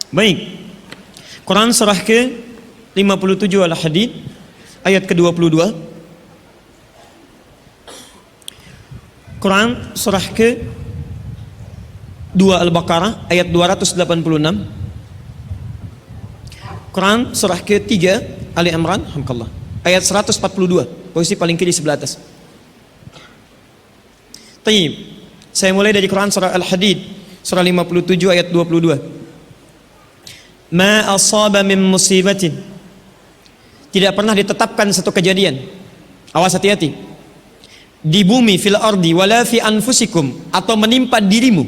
Baik. Quran surah ke-57 Al-Hadid ayat ke-22. Quran surah ke-2 Al-Baqarah ayat 286. Quran surah ke-3 Ali Imran alhamdulillah ayat 142, posisi paling kiri sebelah atas. Taib. Saya mulai dari Quran surah Al-Hadid surah 57 ayat 22. Ma asaba min musibatin. Tidak pernah ditetapkan satu kejadian. Awas hati-hati. Di bumi fil ardi wala fi anfusikum, atau menimpa dirimu,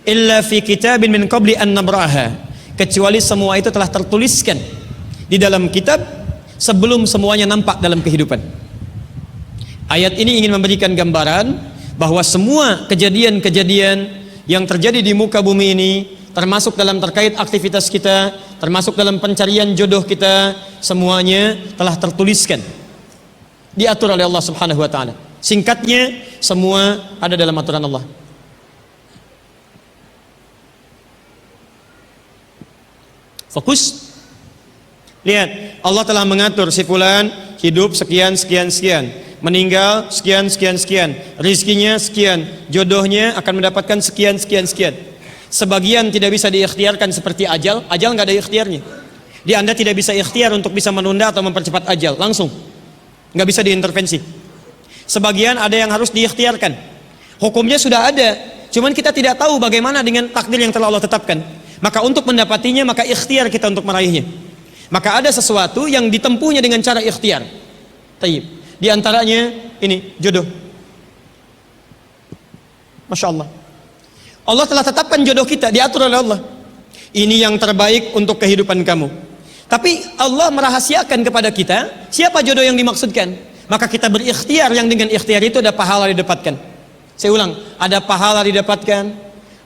illa fi kitabin min qabli an nabraha, kecuali semua itu telah tertuliskan di dalam kitab sebelum semuanya nampak dalam kehidupan. Ayat ini ingin memberikan gambaran bahwa semua kejadian-kejadian yang terjadi di muka bumi ini, termasuk dalam terkait aktivitas kita, termasuk dalam pencarian jodoh kita, semuanya telah tertuliskan, diatur oleh Allah Subhanahu wa taala. Singkatnya, semua ada dalam aturan Allah. Fokus. Lihat, Allah telah mengatur si fulan hidup sekian sekian sekian. meninggal sekian sekian sekian, rizkinya sekian, jodohnya akan mendapatkan sekian sekian sekian. Sebagian tidak bisa diikhtiarkan seperti ajal nggak ada ikhtiarnya. Anda tidak bisa ikhtiar untuk bisa menunda atau mempercepat ajal, langsung nggak bisa diintervensi. Sebagian ada yang harus diikhtiarkan, hukumnya sudah ada, cuman kita tidak tahu bagaimana dengan takdir yang telah Allah tetapkan. Maka untuk mendapatinya, maka ikhtiar kita untuk meraihnya. Maka ada sesuatu yang ditempuhnya dengan cara ikhtiar. Tayyib. Di antaranya ini jodoh. Masya Allah. Allah telah tetapkan jodoh kita, diatur oleh Allah. Ini yang terbaik untuk kehidupan kamu. Tapi Allah merahasiakan kepada kita siapa jodoh yang dimaksudkan. Maka kita berikhtiar, yang dengan ikhtiar itu ada pahala didapatkan. Saya ulang, ada pahala didapatkan,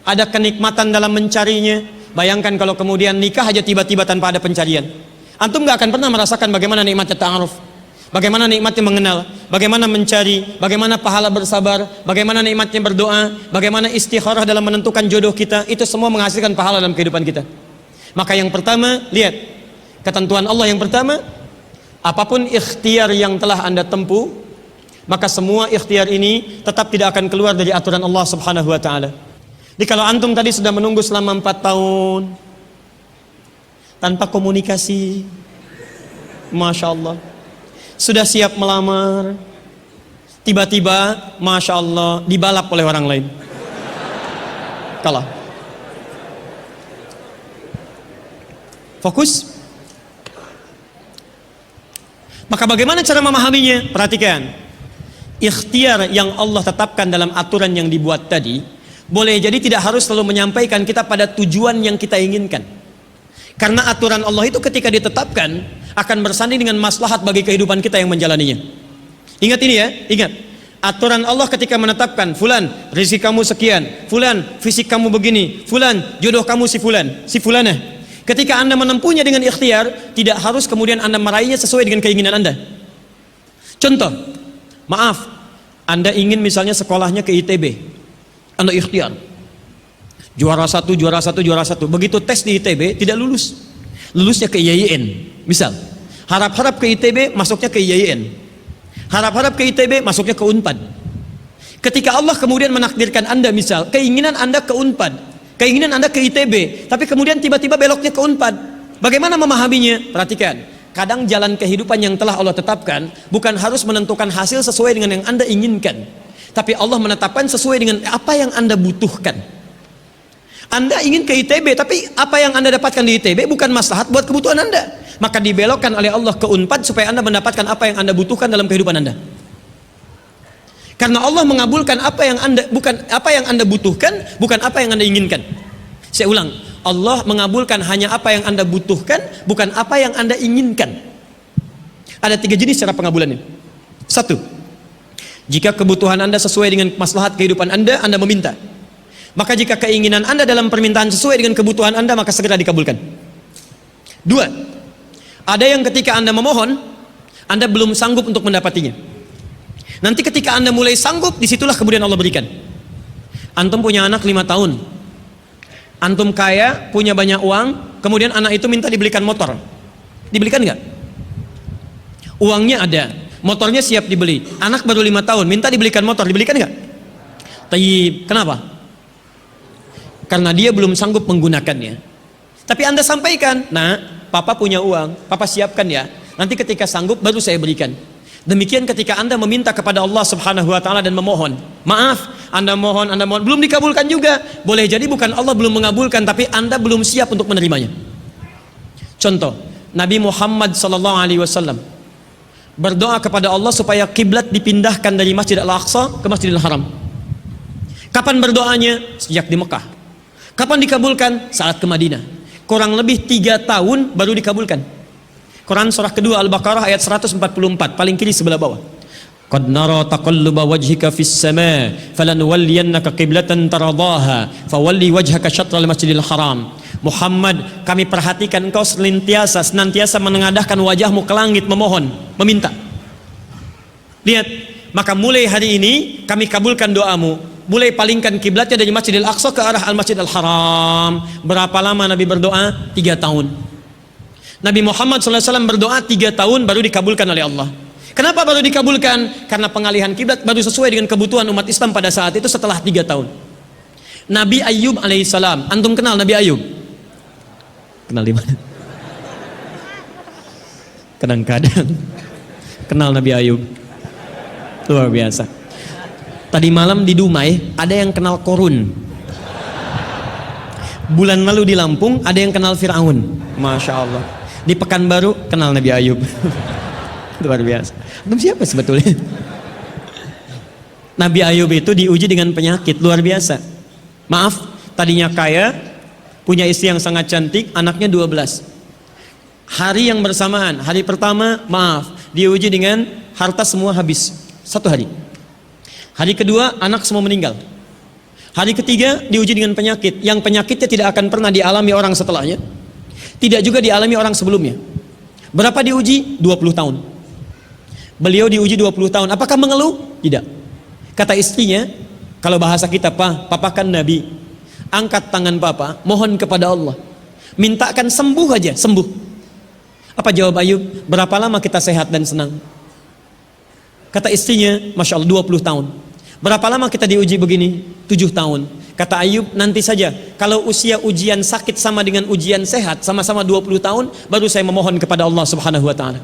ada kenikmatan dalam mencarinya. Bayangkan kalau kemudian nikah aja tiba-tiba tanpa ada pencarian. Antum gak akan pernah merasakan bagaimana nikmatnya ta'aruf, bagaimana nikmatnya mengenal, bagaimana mencari, bagaimana pahala bersabar, bagaimana nikmatnya berdoa, bagaimana istikharah dalam menentukan jodoh kita. Itu semua menghasilkan pahala dalam kehidupan kita. Maka yang pertama, lihat ketentuan Allah yang pertama, apapun ikhtiar yang telah Anda tempuh, maka semua ikhtiar ini tetap tidak akan keluar dari aturan Allah Subhanahu wa taala. Jadi kalau antum tadi sudah menunggu selama 4 tahun tanpa komunikasi, Masya Allah, sudah siap melamar, tiba-tiba Masya Allah dibalap oleh orang lain, kalah. Fokus. Maka bagaimana cara memahaminya? Perhatikan, ikhtiar yang Allah tetapkan dalam aturan yang dibuat tadi boleh jadi tidak harus selalu menyampaikan kita pada tujuan yang kita inginkan. Karena aturan Allah itu ketika ditetapkan akan bersanding dengan maslahat bagi kehidupan kita yang menjalaninya. Ingat ini ya, ingat. Aturan Allah ketika menetapkan, fulan rezeki kamu sekian, fulan fisik kamu begini, fulan jodoh kamu si fulanah. Ketika Anda menempuhnya dengan ikhtiar, tidak harus kemudian Anda meraihnya sesuai dengan keinginan Anda. Contoh, maaf, Anda ingin misalnya sekolahnya ke ITB, Anda ikhtiar juara satu. Begitu tes di ITB tidak lulus, lulusnya ke IAIN. Misal harap-harap ke ITB, masuknya ke IAIN. Harap-harap ke ITB, masuknya ke Unpad. Ketika Allah kemudian menakdirkan Anda, misal keinginan Anda ke Unpad, keinginan Anda ke ITB, tapi kemudian tiba-tiba beloknya ke Unpad, bagaimana memahaminya? Perhatikan, kadang jalan kehidupan yang telah Allah tetapkan bukan harus menentukan hasil sesuai dengan yang Anda inginkan, tapi Allah menetapkan sesuai dengan apa yang Anda butuhkan. Anda ingin ke ITB, tapi apa yang Anda dapatkan di ITB bukan maslahat buat kebutuhan Anda. Maka dibelokkan oleh Allah ke Unpad supaya Anda mendapatkan apa yang Anda butuhkan dalam kehidupan Anda. Karena Allah mengabulkan apa yang Anda butuhkan, bukan apa yang Anda inginkan. Saya ulang, Allah mengabulkan hanya apa yang Anda butuhkan, bukan apa yang Anda inginkan. Ada 3 jenis cara pengabulannya. 1, jika kebutuhan Anda sesuai dengan maslahat kehidupan Anda meminta. Maka jika keinginan Anda dalam permintaan sesuai dengan kebutuhan Anda, maka segera dikabulkan. 2, ada yang ketika Anda memohon, Anda belum sanggup untuk mendapatinya. Nanti ketika Anda mulai sanggup, disitulah kemudian Allah berikan. Antum punya anak 5 tahun, antum kaya, punya banyak uang, kemudian anak itu minta dibelikan motor, dibelikan nggak? Uangnya ada, motornya siap dibeli, anak baru 5 tahun minta dibelikan motor, dibelikan nggak? Tayyib. Kenapa? Karena dia belum sanggup menggunakannya. Tapi Anda sampaikan, nah, papa punya uang, papa siapkan ya, nanti ketika sanggup baru saya berikan. Demikian ketika Anda meminta kepada Allah Subhanahu wa taala dan memohon. Maaf, Anda mohon, belum dikabulkan juga. Boleh jadi bukan Allah belum mengabulkan, tapi Anda belum siap untuk menerimanya. Contoh, Nabi Muhammad SAW berdoa kepada Allah supaya kiblat dipindahkan dari Masjid Al-Aqsa ke Masjidil Haram. Kapan berdoanya? Sejak di Mekah. Kapan dikabulkan? Saat ke Madinah. Kurang lebih 3 tahun baru dikabulkan. Quran surah kedua Al-Baqarah ayat 144, paling kiri sebelah bawah. Qad nara taqalluba wajhika fis sama falanuwalliyannaka qiblatan taradaha fawalli wajhaka syatral Masjidil Haram. Muhammad, kami perhatikan engkau senantiasa menengadahkan wajahmu ke langit memohon, meminta. Lihat, maka mulai hari ini kami kabulkan doamu. Mulai palingkan kiblatnya dari Masjidil Aqsa ke arah Al-Masjidil Haram. Berapa lama Nabi berdoa? 3 tahun. Nabi Muhammad SAW berdoa 3 tahun baru dikabulkan oleh Allah. Kenapa baru dikabulkan? Karena pengalihan kiblat baru sesuai dengan kebutuhan umat Islam pada saat itu setelah 3 tahun. Nabi Ayub alaihissalam, antum kenal Nabi Ayub? Kenal di mana? Kadang-kadang kenal Nabi Ayub. Luar biasa. Tadi malam di Dumai ada yang kenal Korun. Bulan lalu di Lampung ada yang kenal Fir'aun. Masya Allah. Di Pekanbaru kenal Nabi Ayub. Luar biasa. Antum siapa sebetulnya? Nabi Ayub itu diuji dengan penyakit luar biasa. Maaf, tadinya kaya, punya istri yang sangat cantik, anaknya 12. Hari yang bersamaan, hari pertama, maaf, diuji dengan harta semua habis 1 hari. Hari kedua, anak semua meninggal. Hari ketiga, diuji dengan penyakit, yang penyakitnya tidak akan pernah dialami orang setelahnya, tidak juga dialami orang sebelumnya. Berapa diuji? 20 tahun. Beliau diuji 20 tahun. Apakah mengeluh? Tidak. Kata istrinya, kalau bahasa kita, papa kan Nabi, angkat tangan papa, mohon kepada Allah, mintakan sembuh aja, sembuh. Apa jawab Ayub? Berapa lama kita sehat dan senang? Kata istrinya, Masya Allah, 20 tahun. Berapa lama kita diuji begini? 7 tahun. Kata Ayub, nanti saja, kalau usia ujian sakit sama dengan ujian sehat, sama-sama 20 tahun, baru saya memohon kepada Allah subhanahu wa ta'ala.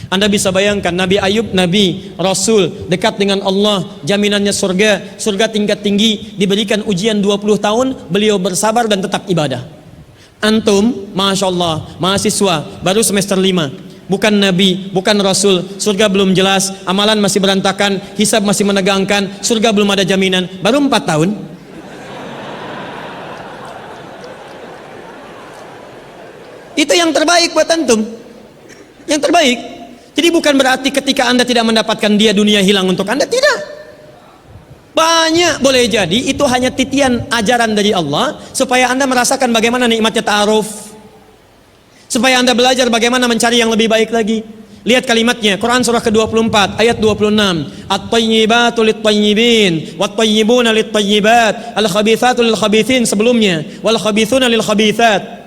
Anda bisa bayangkan, Nabi Ayub, Nabi, Rasul, dekat dengan Allah, jaminannya surga, surga tingkat tinggi, diberikan ujian 20 tahun, beliau bersabar dan tetap ibadah. Antum, Masya Allah, mahasiswa, baru semester 5, bukan Nabi, bukan Rasul, surga belum jelas, amalan masih berantakan, hisab masih menegangkan, surga belum ada jaminan, baru 4 tahun. Itu yang terbaik buat antum. Yang terbaik. Jadi bukan berarti ketika Anda tidak mendapatkan dia, dunia hilang untuk Anda. Tidak. Banyak boleh jadi itu hanya titian ajaran dari Allah supaya Anda merasakan bagaimana nikmatnya ta'aruf, supaya Anda belajar bagaimana mencari yang lebih baik lagi. Lihat kalimatnya, Quran surah ke-24 ayat 26, at-tayyibatu lit-tayyibin wat-tayyibuna lit-tayyibat al-khabithatu lil-khabithin, sebelumnya wal khabithuna lil-khabithat.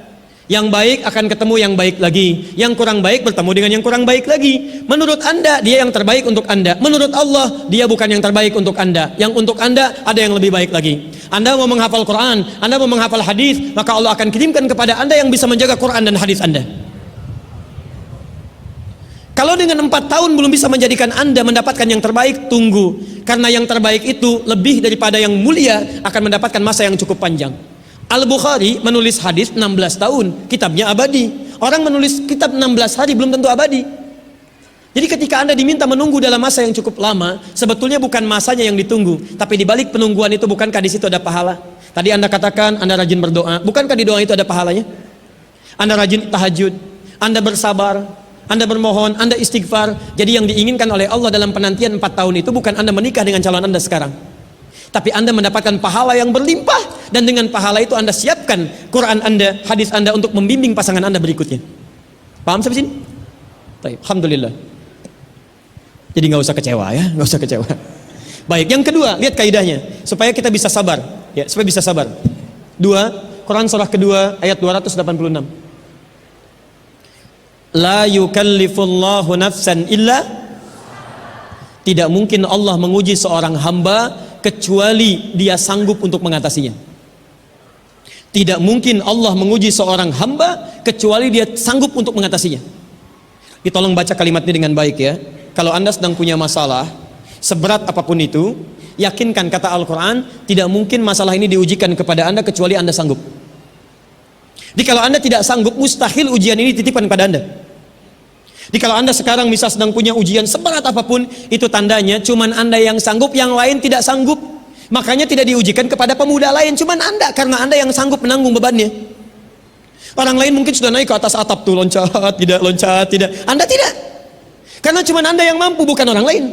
Yang baik akan ketemu yang baik lagi, yang kurang baik bertemu dengan yang kurang baik lagi. Menurut Anda dia yang terbaik untuk Anda, menurut Allah dia bukan yang terbaik untuk Anda. Yang untuk Anda ada yang lebih baik lagi. Anda mau menghafal Quran, Anda mau menghafal hadis, maka Allah akan kirimkan kepada Anda yang bisa menjaga Quran dan hadis Anda. Kalau dengan 4 tahun belum bisa menjadikan Anda mendapatkan yang terbaik, tunggu, karena yang terbaik itu lebih daripada yang mulia akan mendapatkan masa yang cukup panjang. Al-Bukhari menulis hadis 16 tahun, kitabnya abadi. Orang menulis kitab 16 hari belum tentu abadi. Jadi ketika Anda diminta menunggu dalam masa yang cukup lama, sebetulnya bukan masanya yang ditunggu, tapi di balik penungguan itu bukankah di situ ada pahala? Tadi Anda katakan Anda rajin berdoa, bukankah di doa itu ada pahalanya? Anda rajin tahajud, Anda bersabar, Anda bermohon, Anda istighfar. Jadi yang diinginkan oleh Allah dalam penantian 4 tahun itu bukan Anda menikah dengan calon Anda sekarang, tapi Anda mendapatkan pahala yang berlimpah, dan dengan pahala itu Anda siapkan Quran Anda, hadis Anda untuk membimbing pasangan Anda berikutnya. Paham sampai sini? Baik, alhamdulillah. Jadi nggak usah kecewa ya, nggak usah kecewa. Baik, yang kedua, lihat kaidahnya supaya kita bisa sabar, ya, supaya bisa sabar. 2 Quran surah kedua ayat 286. La yukallifullahu nafsan illa, tidak mungkin Allah menguji seorang hamba kecuali dia sanggup untuk mengatasinya. Tidak mungkin Allah menguji seorang hamba kecuali dia sanggup untuk mengatasinya. Tolong baca kalimat ini dengan baik ya. Kalau Anda sedang punya masalah, seberat apapun itu, yakinkan kata Al-Quran, tidak mungkin masalah ini diujikan kepada Anda kecuali Anda sanggup. Jadi kalau Anda tidak sanggup, mustahil ujian ini dititipkan pada Anda. Jadi kalau Anda sekarang misal sedang punya ujian seberat apapun, itu tandanya cuman Anda yang sanggup, yang lain tidak sanggup. Makanya tidak diujikan kepada pemuda lain, cuman Anda, karena Anda yang sanggup menanggung bebannya. Orang lain mungkin sudah naik ke atas atap tuh, loncat, tidak. Anda tidak. Karena cuman Anda yang mampu, bukan orang lain.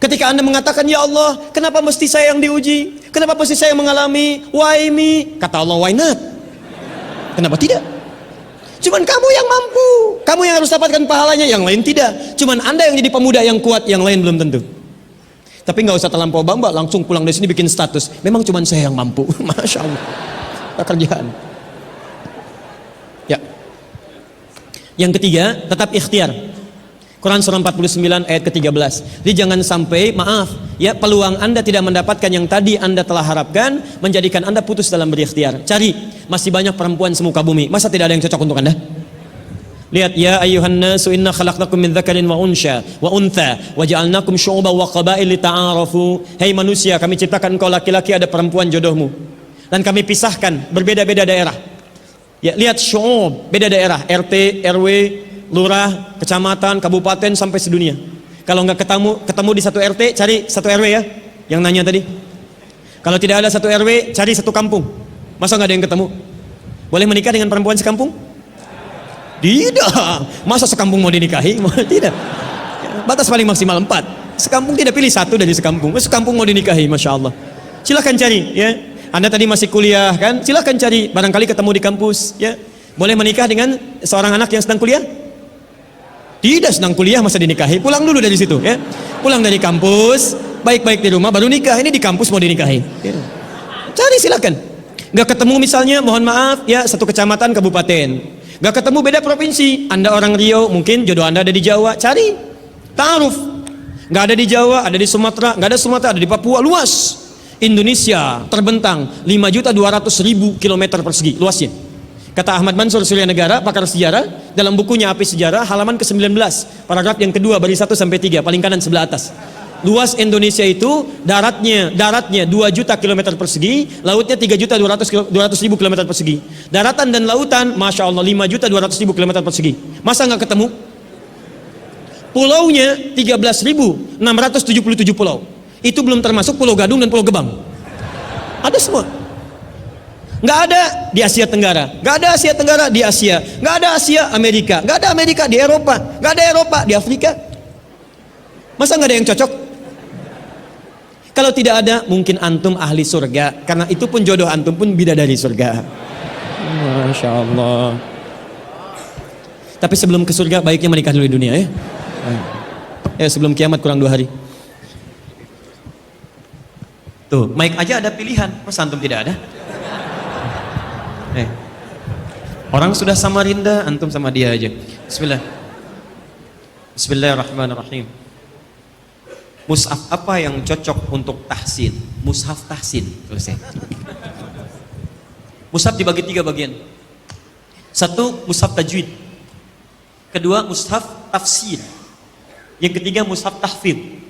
Ketika Anda mengatakan, ya Allah, kenapa mesti saya yang diuji? Kenapa mesti saya yang mengalami? Why me? Kata Allah, why not? Kenapa tidak? Cuman kamu yang mampu, kamu yang harus dapatkan pahalanya, yang lain tidak. Cuman Anda yang jadi pemuda yang kuat, yang lain belum tentu. Tapi nggak usah terlampau bangga, langsung pulang dari sini bikin status. Memang cuman saya yang mampu, masya Allah. Pekerjaan. Ya. Yang ketiga, tetap ikhtiar. Quran surah 49 ayat ke-13. Jadi jangan sampai, maaf, ya, peluang Anda tidak mendapatkan yang tadi Anda telah harapkan menjadikan Anda putus dalam berikhtiar. Cari, masih banyak perempuan semuka bumi. Masa tidak ada yang cocok untuk Anda? Lihat, ya ayyuhan nasu inna khalaqnakum min dzakarin wa untha wa ja'alnakum syu'uban wa qabail lita'arafu. Hei manusia, kami ciptakan engkau laki-laki, ada perempuan jodohmu. Dan kami pisahkan berbeda-beda daerah. Ya, lihat syu'ub, beda daerah, RT, RW, lurah, kecamatan, kabupaten, sampai sedunia. Kalau nggak ketemu di satu RT, cari satu RW ya, yang nanya tadi. Kalau tidak ada satu RW, cari satu kampung. Masa nggak ada yang ketemu? Boleh menikah dengan perempuan sekampung? Tidak. Masa sekampung mau dinikahi? Tidak. Batas paling maksimal 4. Sekampung tidak pilih satu dari sekampung. Sekampung mau dinikahi, Masya Allah. Silahkan cari ya. Anda tadi masih kuliah kan? Silahkan cari, barangkali ketemu di kampus ya. Boleh menikah dengan seorang anak yang sedang kuliah? Tidak, sedang kuliah masa dinikahi? Pulang dulu dari situ ya. Pulang dari kampus, baik-baik di rumah baru nikah. Ini di kampus mau dinikahi ya. Cari, silakan. Gak ketemu misalnya, mohon maaf ya, satu kecamatan, kabupaten. Gak ketemu, beda provinsi. Anda orang Riau, mungkin jodoh Anda ada di Jawa. Cari, ta'aruf. Gak ada di Jawa, ada di Sumatera. Gak ada Sumatera, ada di Papua. Luas. Indonesia terbentang 5.200.000 kilometer persegi luasnya. Kata Ahmad Mansur Surya Negara, pakar sejarah, dalam bukunya Api Sejarah, halaman ke-19, paragraf yang kedua, baris 1 sampai 3, paling kanan sebelah atas. Luas Indonesia itu daratnya 2 juta kilometer persegi, lautnya 3.200.000 kilometer persegi. Daratan dan lautan, Masya Allah, 5.200.000 kilometer persegi. Masa nggak ketemu? Pulaunya 13.677 pulau. Itu belum termasuk Pulau Gadung dan Pulau Gebang. Ada semua. Nggak ada di Asia Tenggara, nggak ada Asia Tenggara di Asia, nggak ada Asia Amerika, nggak ada Amerika di Eropa, nggak ada Eropa di Afrika. Masa nggak ada yang cocok? Kalau tidak ada, mungkin antum ahli surga, karena itu pun jodoh antum pun bidadari surga. Masya Allah. Tapi sebelum ke surga, baiknya menikah dulu di dunia ya. Ya, sebelum kiamat kurang 2 hari. Tuh, Mike aja ada pilihan, masa antum tidak ada? Orang sudah Samarinda, antum sama dia aja. Bismillahirrahmanirrahim. Mushaf apa yang cocok untuk tahsin? Mushaf tahsin. Selesai. Mushaf dibagi 3 bagian. 1, mushaf tajwid. Kedua, mushaf tafsir. Yang ketiga, mushaf tahfidz.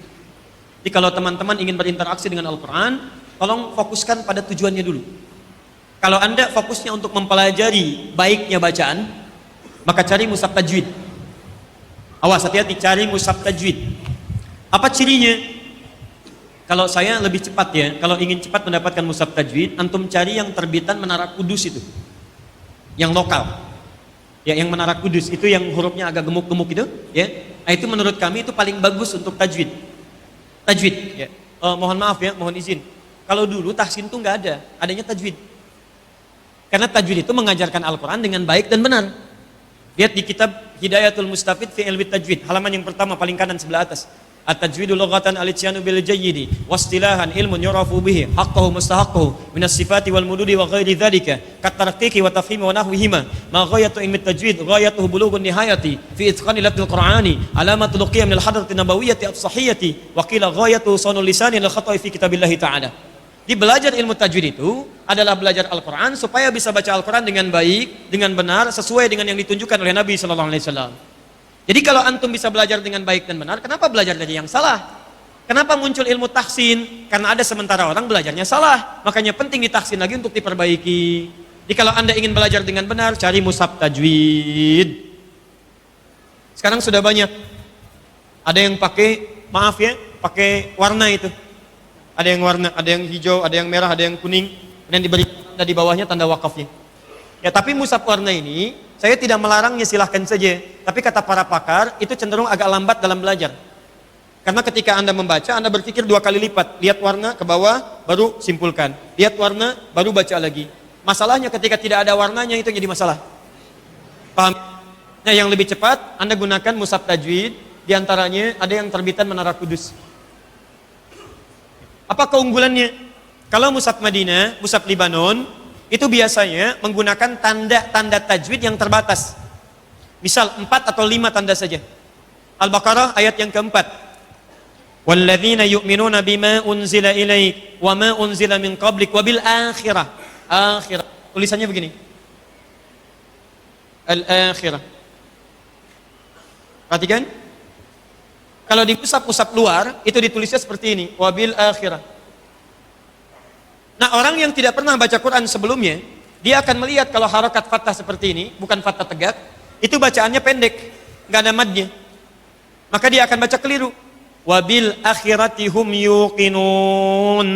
Jadi kalau teman-teman ingin berinteraksi dengan Al-Quran, tolong fokuskan pada tujuannya dulu. Kalau Anda fokusnya untuk mempelajari baiknya bacaan, maka cari mushaf tajwid. Awas, hati-hati, cari mushaf tajwid. Apa cirinya? Kalau saya lebih cepat ya, kalau ingin cepat mendapatkan mushaf tajwid, antum cari yang terbitan Menara Kudus itu. Yang lokal. Ya, yang Menara Kudus itu yang hurufnya agak gemuk-gemuk itu, ya. Nah, itu menurut kami itu paling bagus untuk tajwid. Tajwid, ya. Mohon maaf ya, mohon izin. Kalau dulu tahsin itu nggak ada, adanya tajwid. Karena tajwid itu mengajarkan Al-Quran dengan baik dan benar. Lihat di kitab Hidayatul Mustafid fi Ilmi Tajwid, halaman yang pertama paling kanan sebelah atas. At-tajwidu lughatan al-ityanu bil jayyidi wastilahan ilmun yurafu bihi haqqahu mustahaqqahu minas sifati wal mududi wa ghairi dzalika kat tarqiqi wa tafhimi wa nahwihima ma ghayatu ilmi tajwid ghayatuhu bulughun nihayati fi itqani lafzil qur'ani alamatul qiyam lil hadrati nabawiyyati as-sahihati wa qila ghayatu sanul lisani lil khata'i fi kitabillahi ta'ala. Di belajar ilmu tajwid itu adalah belajar Al-Quran supaya bisa baca Al-Quran dengan baik, dengan benar, sesuai dengan yang ditunjukkan oleh Nabi Sallallahu Alaihi Wasallam. Jadi kalau antum bisa belajar dengan baik dan benar, kenapa belajar dari yang salah? Kenapa muncul ilmu tahsin? Karena ada sementara orang belajarnya salah, makanya penting ditahsin lagi untuk diperbaiki. Jadi kalau anda ingin belajar dengan benar, cari mushaf tajwid. Sekarang sudah banyak. Ada yang pakai, maaf ya, pakai warna itu. Ada yang warna, ada yang hijau, ada yang merah, ada yang kuning, dan diberi tanda di bawahnya tanda wakafnya. Ya, tapi mushaf warna ini saya tidak melarangnya, silahkan saja. Tapi kata para pakar, itu cenderung agak lambat dalam belajar. Karena ketika anda membaca, anda berpikir 2 kali lipat. Lihat warna ke bawah, baru simpulkan. Lihat warna, baru baca lagi. Masalahnya ketika tidak ada warnanya, itu jadi masalah. Paham? Nah, yang lebih cepat, anda gunakan mushaf tajwid. Di antaranya ada yang terbitan Menara Kudus. Apa keunggulannya? Kalau mushaf Madinah, mushaf Libanon, itu biasanya menggunakan tanda-tanda tajwid yang terbatas. Misal 4 atau 5 tanda saja. Al-Baqarah ayat yang keempat. Walladzina yu'minuna bima unzila ilaik wa ma unzila min qablik wa bil akhirah. Akhirah. Tulisannya begini. Al-akhirah. Perhatikan. Kalau di pusat-pusat luar itu ditulisnya seperti ini, wabil akhirah. Nah, orang yang tidak pernah baca Quran sebelumnya, dia akan melihat kalau harokat fathah seperti ini, bukan fathah tegak, itu bacaannya pendek, nggak ada madnya. Maka dia akan baca keliru. Wabil akhirati hum yuqinun.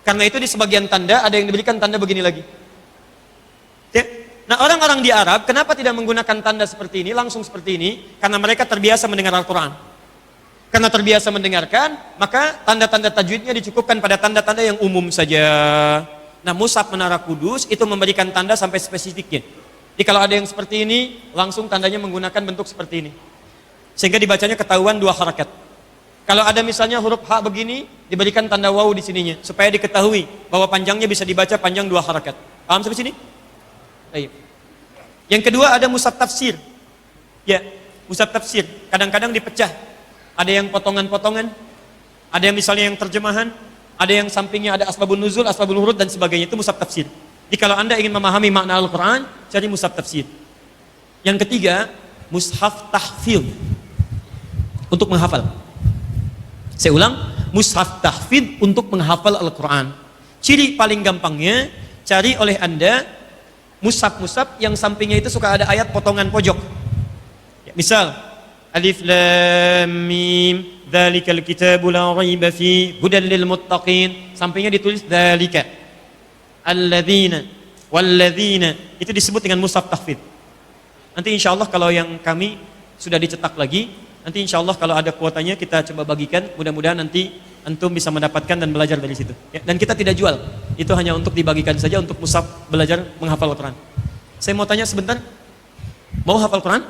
Karena itu di sebagian tanda ada yang diberikan tanda begini lagi. Ya? Nah, orang-orang di Arab kenapa tidak menggunakan tanda seperti ini, langsung seperti ini? Karena mereka terbiasa mendengar Al-Quran. Karena terbiasa mendengarkan, maka tanda-tanda tajwidnya dicukupkan pada tanda-tanda yang umum saja. Nah, Mushaf Menara Kudus itu memberikan tanda sampai spesifiknya. Jadi kalau ada yang seperti ini, langsung tandanya menggunakan bentuk seperti ini. Sehingga dibacanya ketahuan 2 harakat. Kalau ada misalnya huruf H begini, diberikan tanda waw di sininya. Supaya diketahui bahwa panjangnya bisa dibaca panjang 2 harakat. Paham sampai sini? Baik. Yang kedua ada mushaf tafsir. Ya, mushaf tafsir. Kadang-kadang dipecah. Ada yang potongan-potongan, ada yang misalnya yang terjemahan, ada yang sampingnya ada asbabun nuzul, asbabul huruf dan sebagainya. Itu mushaf tafsir. Jadi kalau Anda ingin memahami makna Al-Quran, cari mushaf tafsir. Yang ketiga, mushaf tahfidz untuk menghafal. Saya ulang, mushaf tahfidz untuk menghafal Al-Quran. Ciri paling gampangnya, cari oleh Anda mushaf-mushaf yang sampingnya itu suka ada ayat potongan pojok. Ya, misal Alif Lam Mim Dzalikal kitabu la raiba fi hudal lil muttaqin. Sampingnya ditulis dzalika alladzina walladzina. Itu disebut dengan mushaf tahfidz. Nanti insyaallah kalau yang kami sudah dicetak lagi, nanti insyaallah kalau ada kuotanya kita coba bagikan. Mudah-mudahan nanti antum bisa mendapatkan dan belajar dari situ. Ya, dan kita tidak jual. Itu hanya untuk dibagikan saja untuk mushaf belajar menghafal Al-Quran. Saya mau tanya sebentar. Mau hafal Quran?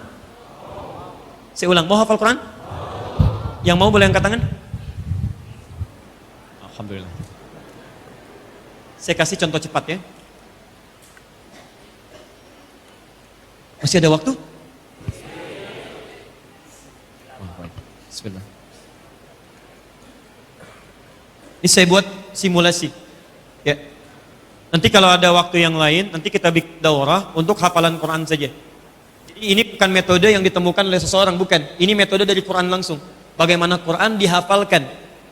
Saya ulang, mau hafal Quran? Yang mau boleh angkat tangan? Alhamdulillah. Saya kasih contoh cepat ya. Masih ada waktu? Bismillah. Ini saya buat simulasi. Ya. Nanti kalau ada waktu yang lain, nanti kita bikin daurah untuk hafalan Quran saja. Ini bukan metode yang ditemukan oleh seseorang, bukan. Ini metode dari Quran langsung. Bagaimana Quran dihafalkan.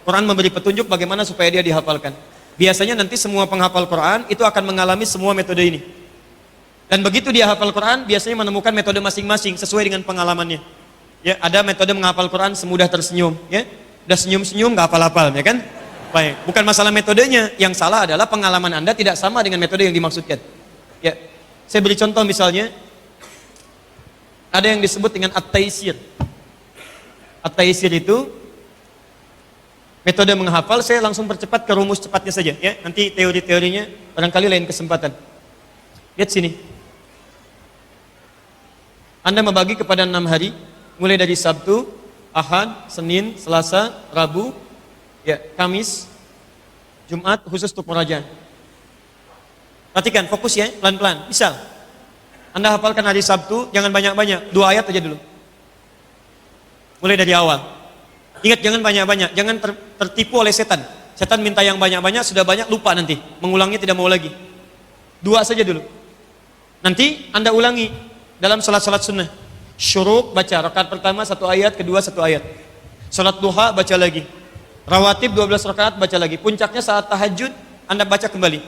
Quran memberi petunjuk bagaimana supaya dia dihafalkan. Biasanya nanti semua penghafal Quran itu akan mengalami semua metode ini. Dan begitu dia hafal Quran, biasanya menemukan metode masing-masing sesuai dengan pengalamannya. Ya, ada metode menghafal Quran semudah tersenyum. Ya, udah senyum-senyum nggak hafal-hafal, ya kan? Baik, bukan masalah metodenya. Yang salah adalah pengalaman Anda tidak sama dengan metode yang dimaksudkan. Ya, saya beri contoh misalnya. Ada yang disebut dengan at-taisir. At-taisir itu metode menghafal. Saya langsung percepat ke rumus cepatnya saja ya. Nanti teori-teorinya barangkali lain kesempatan. Lihat sini. Anda membagi kepada 6 hari, mulai dari Sabtu, Ahad, Senin, Selasa, Rabu, ya, Kamis, Jumat khusus untuk pengajian. Perhatikan, fokus ya, pelan-pelan. Misal Anda hafalkan hari Sabtu, jangan banyak-banyak, 2 ayat aja dulu. Mulai dari awal. Ingat, jangan banyak-banyak, jangan tertipu oleh setan. Setan minta yang banyak-banyak, sudah banyak, lupa nanti. Mengulangnya tidak mau lagi. 2 saja dulu. Nanti Anda ulangi dalam salat-salat sunnah. Syuruk, baca, rakaat pertama 1 ayat, kedua 1 ayat. Salat duha, baca lagi. Rawatib 12 rakaat, baca lagi. Puncaknya saat tahajud, Anda baca kembali.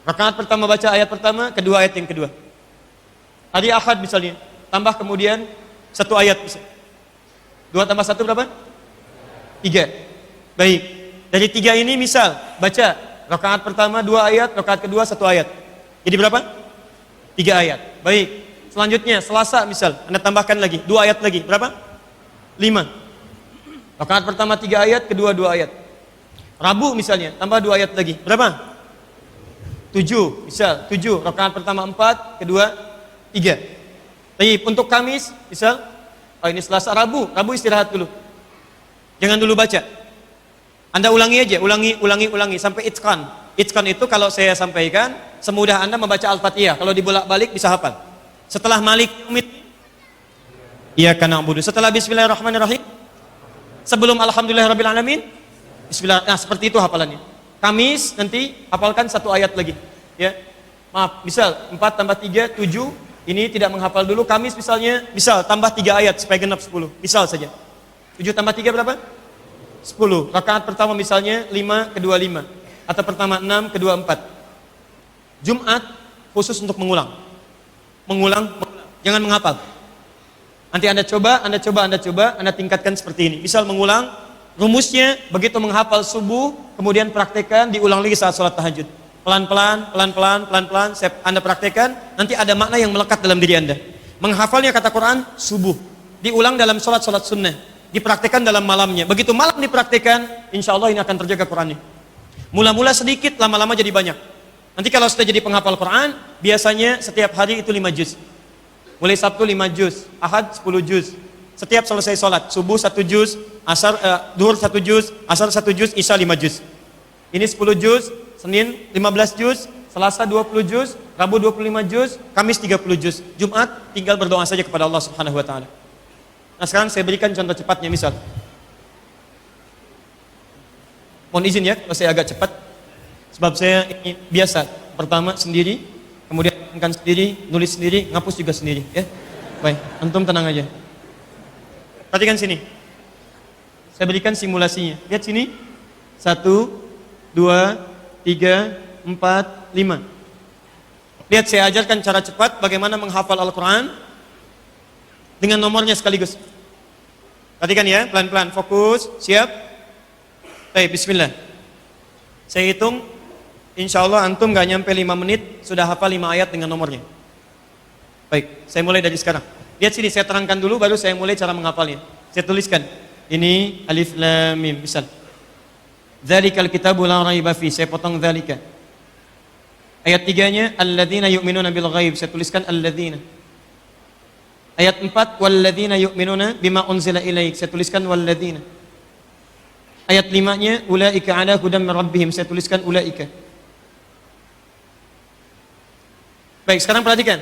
Rakaat pertama baca ayat pertama, kedua ayat yang kedua. Hari Ahad misalnya, tambah kemudian 1 ayat bisa. 2 tambah 1 berapa? 3. Baik. Dari 3 ini misal, baca rakaat pertama 2 ayat, rakaat kedua 1 ayat. Jadi berapa? 3 ayat. Baik. Selanjutnya, Selasa misal, Anda tambahkan lagi, 2 ayat lagi. Berapa? 5. Rakaat pertama 3 ayat, kedua 2 ayat. Rabu misalnya, tambah 2 ayat lagi. Berapa? 7. Misal, 7. Rakaat pertama 4, kedua 3. Tapi untuk Kamis, misal, oh ini Selasa, Rabu istirahat dulu. Jangan dulu baca. Anda ulangi aja, ulangi sampai itqan. Itqan itu kalau saya sampaikan, semudah Anda membaca Al-Fatihah. Kalau dibolak-balik bisa hafal. Setelah Malik Iyyaka na'budu. Setelah bismillahirrahmanirrahim, sebelum alhamdulillahirabbil alamin, bismillah. Nah, seperti itu hafalannya. Kamis nanti hafalkan satu ayat lagi, ya. Maaf, misal 4 tambah 3 7, ini tidak menghafal dulu. Kamis misalnya, misal tambah 3 ayat supaya genap 10. Misal saja. 7 tambah 3 berapa? 10. Rakaat pertama misalnya 5, kedua 5. Atau pertama 6, kedua 4. Jumat khusus untuk mengulang. Mengulang. Jangan menghafal. Nanti Anda coba, Anda tingkatkan seperti ini. Misal mengulang, rumusnya begitu menghafal subuh, kemudian praktekkan, diulang lagi saat sholat tahajud. Pelan-pelan, Anda praktekkan, nanti ada makna yang melekat dalam diri Anda. Menghafalnya kata Quran, subuh. Diulang dalam sholat sunnah. Dipraktekkan dalam malamnya. Begitu malam dipraktekkan, insya Allah ini akan terjaga Qurannya. Mula-mula sedikit, lama-lama jadi banyak. Nanti kalau sudah jadi penghafal Quran, biasanya setiap hari itu 5 juz. Mulai Sabtu 5 juz, Ahad 10 juz. Setiap selesai sholat, subuh 1 juz, duhur 1 juz, asar 1 juz, isya 5 juz. Ini 10 juz, Senin 15 juz, Selasa 20 juz, Rabu 25 juz, Kamis 30 juz. Jumat tinggal berdoa saja kepada Allah Subhanahu wa taala. Nah, sekarang saya berikan contoh cepatnya, misal. Mohon izin ya kalau saya agak cepat. Sebab saya ini biasa. Pertama sendiri, kemudian sendiri, nulis sendiri, ngapus juga sendiri, ya. Baik, antum tenang aja. Perhatikan sini. Saya berikan simulasinya. Lihat sini. 1 2 3 4 5. Lihat, saya ajarkan cara cepat bagaimana menghafal Al-Quran dengan nomornya sekaligus. Perhatikan ya, pelan-pelan, fokus, siap. Baik, bismillah. Saya hitung, insya Allah antum gak nyampe 5 menit sudah hafal 5 ayat dengan nomornya. Baik, saya mulai dari sekarang. Lihat sini, saya terangkan dulu baru saya mulai cara menghafalnya. Saya tuliskan, ini alif lam mim, misal. Dzalikal kitabu la raiba fi, saya potong dzalika. Ayat 3-nya alladzina yu'minuna bil ghaib, saya tuliskan alladzina. Ayat 4, walladzina yu'minuna bima unzila ilaik, saya tuliskan walladzina. Ayat 5-nya ulaika ala hudam min rabbihim, saya tuliskan ulaika. Baik, sekarang perhatikan.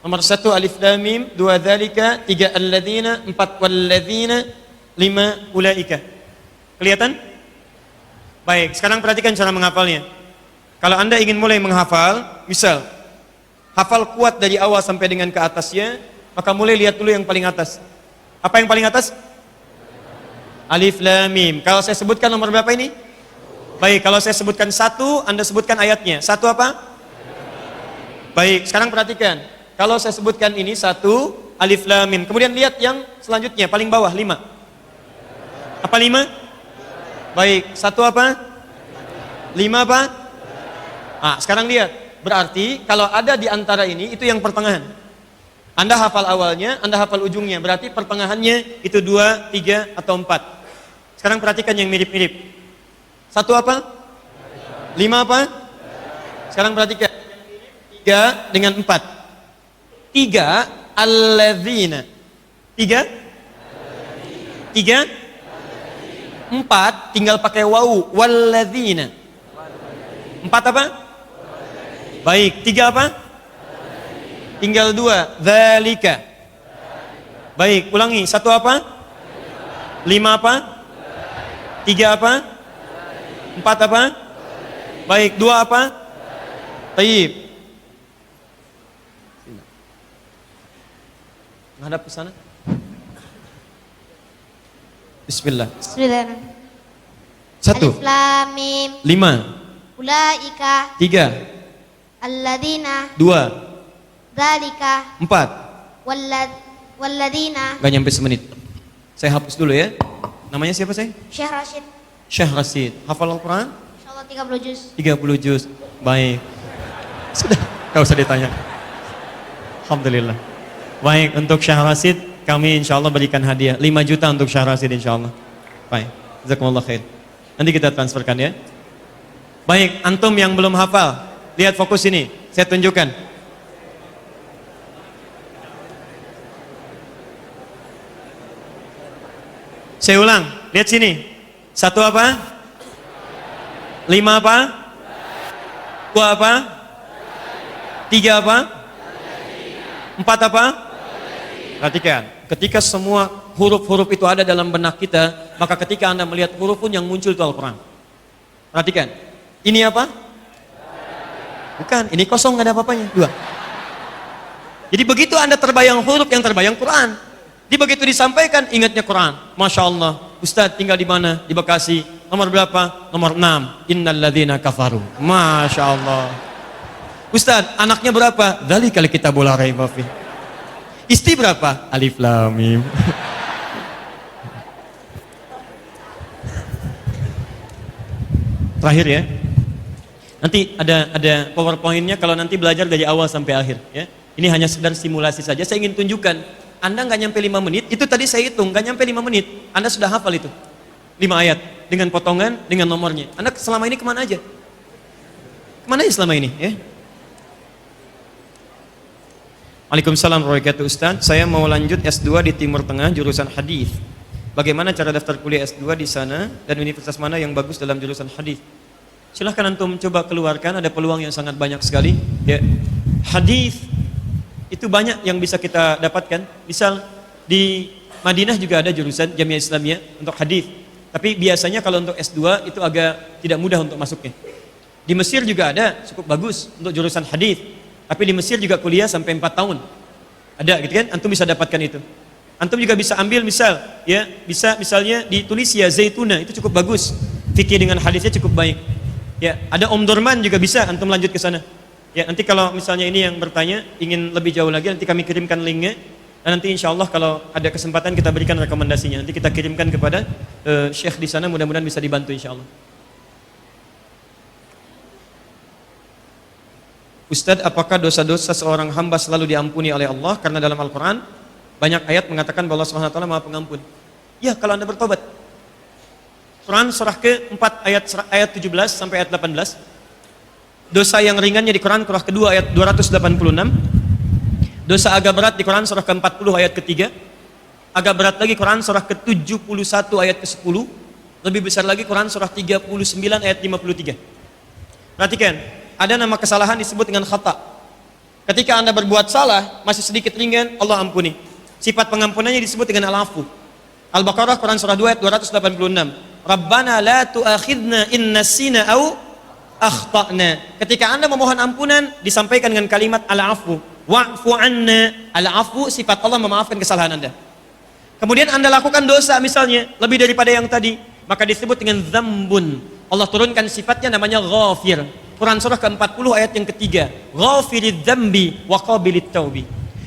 Nomor 1 alif lam mim, 2 dzalika, 3 alladzina, 4 walladzina, 5 ulaika. Kelihatan? Baik, sekarang perhatikan cara menghafalnya. Kalau Anda ingin mulai menghafal, misal hafal kuat dari awal sampai dengan ke atasnya, maka mulai lihat dulu yang paling atas. Apa yang paling atas? Alif lam mim. Kalau saya sebutkan nomor berapa ini? Baik, kalau saya sebutkan 1, Anda sebutkan ayatnya. 1 apa? Baik, sekarang perhatikan. Kalau saya sebutkan ini 1, alif lam mim. Kemudian lihat yang selanjutnya, paling bawah 5. Apa 5? Baik, 1 apa? 5 apa? Ah, sekarang lihat. Berarti kalau ada di antara ini, itu yang pertengahan. Anda hafal awalnya, Anda hafal ujungnya. Berarti pertengahannya itu 2, 3, atau 4. Sekarang perhatikan yang mirip-mirip. 1 apa? 5 apa? Sekarang perhatikan. 3 dengan 4. 3, alladzina. 3? 3? 4 tinggal pakai wawu, walladzina. 4 apa? Baik, 3 apa? Tinggal 2, dzalika. Baik, ulangi. 1 apa? 5 apa? 3 apa? 4 apa? Baik, 2 apa? Baik. Menghadap ke sana. Bismillah. Bismillahirrahmanirrahim. 1. Alif lam mim. 5. Ulaika 3. alladzina 2. dzalika 4. walladzina. Gak nyampe semenit. Saya hapus dulu ya. Namanya siapa saya? Syekh Rashid. Syekh Rashid. Hafal Al-Quran? Insyaallah 30 juz. 30 juz. Baik. Sudah, gak usah ditanya. Alhamdulillah. Baik, untuk Syekh Rashid kami insya Allah berikan hadiah 5 juta untuk Syekh Rashid insya Allah. Baik, jazakumullah khair. Nanti kita transferkan ya. Baik, antum yang belum hafal, lihat fokus ini, saya tunjukkan. Saya ulang, lihat sini. 1 apa? 5 apa? 2 apa? 3 apa? 4 apa? Perhatikan, ketika semua huruf-huruf itu ada dalam benak kita, maka ketika Anda melihat huruf pun yang muncul itu Al-Quran. Perhatikan, ini apa? Bukan, ini kosong, nggak ada apa-apanya. Dua. Jadi begitu Anda terbayang huruf, yang terbayang Quran. Di begitu disampaikan, ingatnya Quran. Masya Allah, Ustadz tinggal di mana? Di Bekasi. Nomor berapa? Nomor 6. Innal ladzina kafaru. Masya Allah. Ustadz, anaknya berapa? Dzalikal kitabul la raiba fihi. Istri berapa? Alif lam mim. Terakhir ya. Nanti ada PowerPoint-nya kalau nanti belajar dari awal sampai akhir ya. Ini hanya sekedar simulasi saja. Saya ingin tunjukkan, Anda nggak nyampe 5 menit, itu tadi saya hitung, nggak nyampe 5 menit. Anda sudah hafal itu. 5 ayat dengan potongan, dengan nomornya. Anda selama ini kemana aja? Kemana aja selama ini ya? Waalaikumsalam warahmatullahi wabarakatuh. Ustaz, saya mau lanjut S2 di Timur Tengah jurusan hadis. Bagaimana cara daftar kuliah S2 di sana dan universitas mana yang bagus dalam jurusan hadis? Silahkan antum coba keluarkan, ada peluang yang sangat banyak sekali. Ya. Hadis itu banyak yang bisa kita dapatkan. Misal di Madinah juga ada jurusan Jamiah Islamiyah untuk hadis. Tapi biasanya kalau untuk S2 itu agak tidak mudah untuk masuknya. Di Mesir juga ada, cukup bagus untuk jurusan hadis. Tapi di Mesir juga kuliah sampai 4 tahun. Ada gitu kan? Antum bisa dapatkan itu. Antum juga bisa ambil misal, ya, bisa misalnya di Tunisia, Zaituna, itu cukup bagus. Fikih dengan hadisnya cukup baik. Ya, ada Om Dorman juga bisa antum lanjut ke sana. Ya, nanti kalau misalnya ini yang bertanya ingin lebih jauh lagi, nanti kami kirimkan linknya. Dan nanti insya Allah kalau ada kesempatan kita berikan rekomendasinya. Nanti kita kirimkan kepada Syekh di sana, mudah-mudahan bisa dibantu insya Allah. Ustadz, apakah dosa-dosa seorang hamba selalu diampuni oleh Allah? Karena dalam Al-Quran banyak ayat mengatakan bahwa Allah SWT Maha Pengampun. Ya, kalau Anda bertobat. Quran surah ke-4 ayat 17 sampai ayat 18. Dosa yang ringannya di Quran surah ke-2 ayat 286. Dosa agak berat di Quran surah ke-40 ayat ke-3. Agak berat lagi Quran surah ke-71 ayat ke-10. Lebih besar lagi Quran surah 39 ayat 53. Perhatikan, ada nama kesalahan disebut dengan khata. Ketika Anda berbuat salah, masih sedikit ringan, Allah ampuni. Sifat pengampunannya disebut dengan al-afu. Al-Baqarah Quran surah 2 ayat 286. Rabbana la tu'akhidna in nasina au akhtana. Ketika Anda memohon ampunan, disampaikan dengan kalimat al-afu. Wa'fu anna. Al-afu sifat Allah memaafkan kesalahan Anda. Kemudian Anda lakukan dosa misalnya lebih daripada yang tadi, maka disebut dengan dzambun. Allah turunkan sifatnya namanya ghafir. Quran surah ke-40 ayat yang ketiga. Ghafiridz dzambi wa qabilit taubi.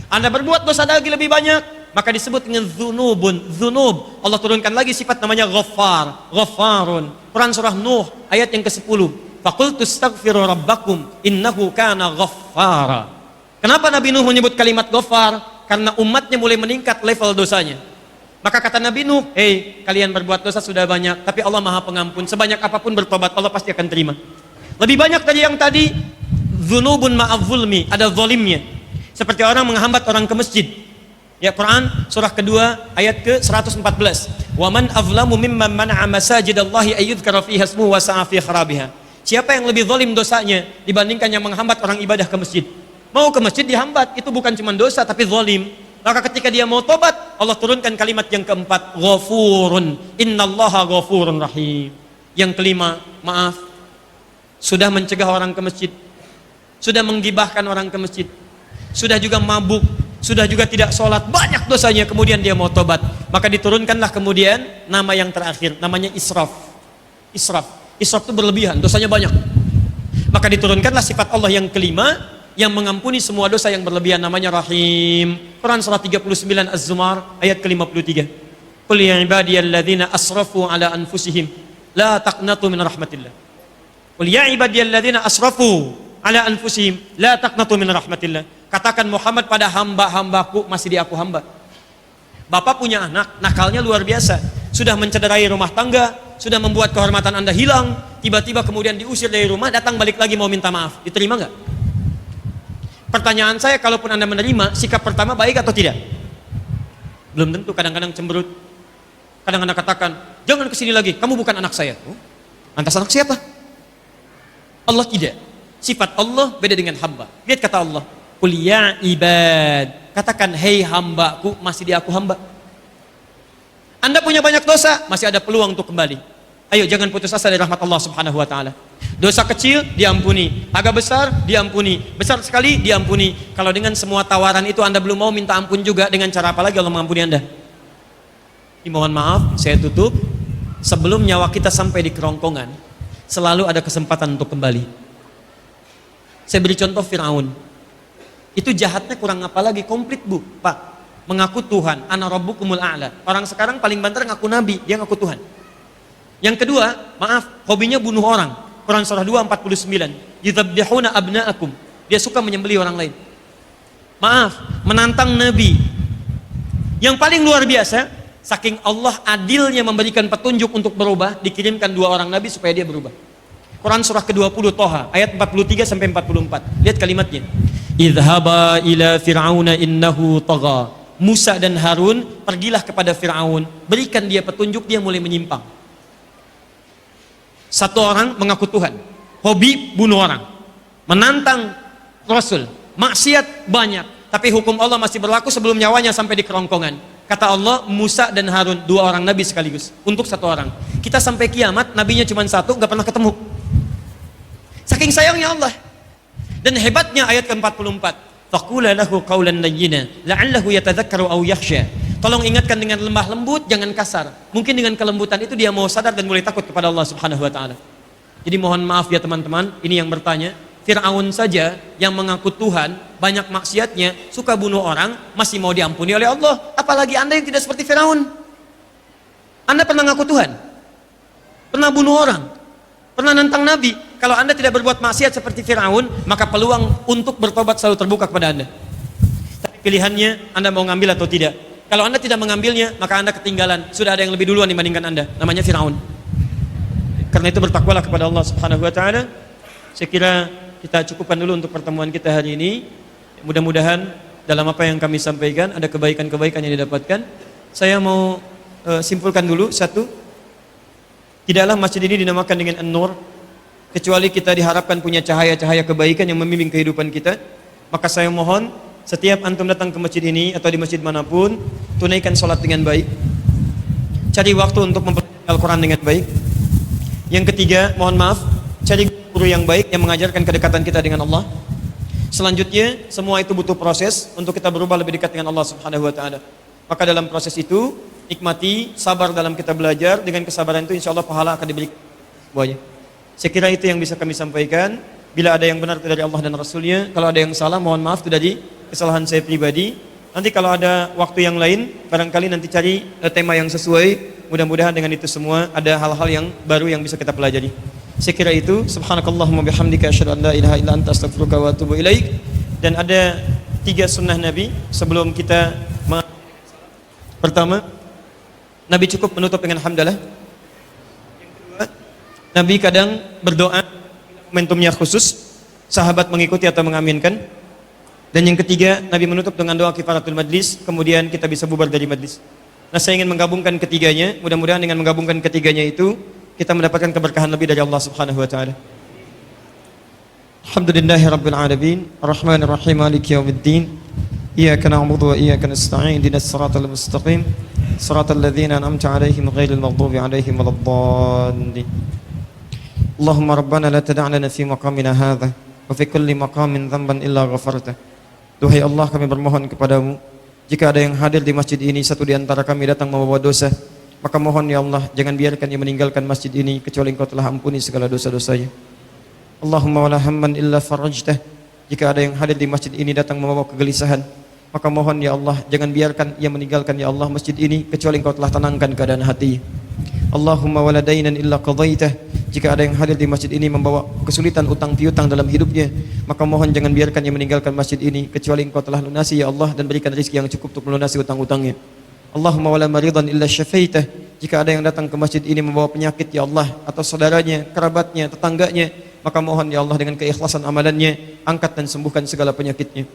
Anda berbuat dosa lagi lebih banyak, maka disebut dengan dzunubun. Dzunub. Allah turunkan lagi sifat namanya ghaffar, ghaffarun. Quran surah Nuh ayat yang ke-10. Faqultu astaghfiru rabbakum innahu kana ghaffara. Kenapa Nabi Nuh menyebut kalimat ghaffar? Karena umatnya mulai meningkat level dosanya. Maka kata Nabi Nuh, "Hei, kalian berbuat dosa sudah banyak, tapi Allah Maha Pengampun. Sebanyak apapun bertobat, Allah pasti akan terima." Lebih banyak dari yang tadi, dzunubun ma'adz zulmi, ada zalimnya. Seperti orang menghambat orang ke masjid. Ya, Quran surah kedua ayat ke-114. Wa man azlamu mimman mana'a masajidallahi ayyudhkara fiha ismuhu wa sa'a fi kharabiha. Siapa yang lebih zalim dosanya dibandingkan yang menghambat orang ibadah ke masjid? Mau ke masjid dihambat, itu bukan cuma dosa tapi zalim. Maka ketika dia mau tobat, Allah turunkan kalimat yang keempat, ghafurun, innallaha ghafurun rahim. Yang kelima, maaf, sudah mencegah orang ke masjid, sudah menggibahkan orang ke masjid, sudah juga mabuk, sudah juga tidak sholat, banyak dosanya, kemudian dia mau tobat, maka diturunkanlah kemudian nama yang terakhir, namanya israf. Israf itu berlebihan, dosanya banyak. Maka diturunkanlah sifat Allah yang kelima, yang mengampuni semua dosa yang berlebihan, namanya Rahim. Quran surah 39 Az-Zumar ayat ke-53. Qul ya ibadiyalladzina asrafu ala anfusihim la taqnatu min rahmatillah. Qul ya ibadiyalladzina asrafu ala anfusihim la taqnatu min rahmatillah. Katakan Muhammad pada hamba-hambaku, masih di aku hamba. Bapak punya anak, nakalnya luar biasa. Sudah mencederai rumah tangga, sudah membuat kehormatan Anda hilang, tiba-tiba kemudian diusir dari rumah, datang balik lagi mau minta maaf. Diterima enggak? Pertanyaan saya, kalaupun Anda menerima, sikap pertama baik atau tidak? Belum tentu, kadang-kadang cemberut. Kadang-kadang katakan, jangan kesini lagi, kamu bukan anak saya. Oh, lantas anak siapa? Allah tidak. Sifat Allah beda dengan hamba. Lihat kata Allah, qul ya ibad. Katakan, hei hambaku, masih di aku hamba. Anda punya banyak dosa, masih ada peluang untuk kembali. Ayo, jangan putus asa dari rahmat Allah Subhanahu wa taala. Dosa kecil diampuni, agak besar diampuni, besar sekali diampuni. Kalau dengan semua tawaran itu Anda belum mau minta ampun juga, dengan cara apa lagi Allah mengampuni Anda? Mohon maaf, saya tutup. Sebelum nyawa kita sampai di kerongkongan, selalu ada kesempatan untuk kembali. Saya beri contoh Fir'aun. Itu jahatnya kurang apa lagi, komplit bu, Pak. Mengaku Tuhan, ana rabbukumul a'la. Orang sekarang paling banter ngaku nabi, dia ngaku Tuhan. Yang kedua, maaf, hobinya bunuh orang. Quran surah 2 49. Yudzabbihuna abna'akum. Dia suka menyembelih orang lain. Maaf, menantang nabi. Yang paling luar biasa, saking Allah adilnya memberikan petunjuk untuk berubah, dikirimkan 2 orang nabi supaya dia berubah. Quran surah ke-20 Toha ayat 43 sampai 44. Lihat kalimatnya. Idhaba ila fir'auna innahu tagha. Musa dan Harun pergilah kepada Fir'aun, berikan dia petunjuk, dia mulai menyimpang. Satu orang mengaku Tuhan, hobi bunuh orang, menantang Rasul, maksiat banyak, tapi hukum Allah masih berlaku sebelum nyawanya sampai di kerongkongan. Kata Allah, Musa dan Harun, 2 orang nabi sekaligus untuk 1 orang. Kita sampai kiamat nabinya cuma 1, gak pernah ketemu. Saking sayangnya Allah. Dan hebatnya ayat ke-44. Faqula lahu qawlan layyina la'allahu yatadhakkaru aw yakhsha. Tolong ingatkan dengan lemah lembut, jangan kasar. Mungkin dengan kelembutan itu dia mau sadar dan mulai takut kepada Allah Subhanahu wa taala. Jadi mohon maaf ya teman-teman, ini yang bertanya, Fir'aun saja yang mengaku Tuhan, banyak maksiatnya, suka bunuh orang, masih mau diampuni oleh Allah. Apalagi Anda yang tidak seperti Fir'aun. Anda pernah ngaku Tuhan? Pernah bunuh orang? Pernah nantang Nabi? Kalau Anda tidak berbuat maksiat seperti Fir'aun, maka peluang untuk bertobat selalu terbuka kepada Anda. Tapi pilihannya Anda mau ngambil atau tidak. Kalau Anda tidak mengambilnya, maka Anda ketinggalan. Sudah ada yang lebih duluan dibandingkan Anda, namanya Fir'aun. Karena itu bertakwalah kepada Allah Subhanahu wa taala. Saya kira kita cukupkan dulu untuk pertemuan kita hari ini. Mudah-mudahan dalam apa yang kami sampaikan ada kebaikan-kebaikan yang didapatkan. Saya mau simpulkan dulu satu. Tidaklah masjid ini dinamakan dengan An-Nur kecuali kita diharapkan punya cahaya-cahaya kebaikan yang membimbing kehidupan kita. Maka saya mohon setiap antum datang ke masjid ini atau di masjid manapun, tunaikan sholat dengan baik, cari waktu untuk mempelajari Al-Quran dengan baik. Yang ketiga, mohon maaf, cari guru yang baik yang mengajarkan kedekatan kita dengan Allah. Selanjutnya, semua itu butuh proses untuk kita berubah lebih dekat dengan Allah Subhanahu wa taala. Maka dalam proses itu, nikmati, sabar dalam kita belajar. Dengan kesabaran itu insya Allah pahala akan diberikan semuanya. Saya kira itu yang bisa kami sampaikan. Bila ada yang benar itu dari Allah dan Rasulnya, kalau ada yang salah mohon maaf itu dari kesalahan saya pribadi. Nanti kalau ada waktu yang lain, barangkali nanti cari tema yang sesuai. Mudah-mudahan dengan itu semua ada hal-hal yang baru yang bisa kita pelajari. Saya kira itu. Subhanakallahumma bihamdika asyhadu an la ilaha illa anta astaghfiruka wa atubu ilaik. Dan ada 3 sunnah Nabi sebelum kita pertama, Nabi cukup menutup dengan hamdalah. Yang kedua, Nabi kadang berdoa momentumnya khusus, sahabat mengikuti atau mengaminkan. Dan yang ketiga, Nabi menutup dengan doa kifaratul majlis, kemudian kita bisa bubar dari majlis. Nah, saya ingin menggabungkan ketiganya. Mudah-mudahan dengan menggabungkan ketiganya itu kita mendapatkan keberkahan lebih dari Allah Subhanahu wa taala. Alhamdulillahirabbil alamin, arrahmanir rahim, maliki yaumiddin. Iyyaka na'budu wa iyyaka nasta'in, ihdinas siratal mustaqim, siratal ladzina an'amta 'alaihim ghairil maghdubi 'alaihim waladdallin. Allahumma rabbana la tada' lana fi maqamina hadza wa fi kulli maqamin dhanban illa ghafartah. Duhai Allah, kami bermohon kepadamu, jika ada yang hadir di masjid ini, satu di antara kami datang membawa dosa, maka mohon ya Allah, jangan biarkan dia meninggalkan masjid ini kecuali Engkau telah ampuni segala dosa-dosanya. Allahumma wala hamman illa farajtah. Jika ada yang hadir di masjid ini datang membawa kegelisahan, maka mohon ya Allah, jangan biarkan ia meninggalkan ya Allah masjid ini kecuali Engkau telah tenangkan keadaan hati. Allahumma wala dainan illa qadaitah. Jika ada yang hadir di masjid ini membawa kesulitan utang piutang dalam hidupnya, maka mohon jangan biarkan ia meninggalkan masjid ini kecuali Engkau telah lunasi ya Allah dan berikan rezeki yang cukup untuk melunasi utang-utangnya. Allahumma wala maridan illa syafaitah. Jika ada yang datang ke masjid ini membawa penyakit ya Allah, atau saudaranya, kerabatnya, tetangganya, maka mohon ya Allah dengan keikhlasan amalannya, angkat dan sembuhkan segala penyakitnya.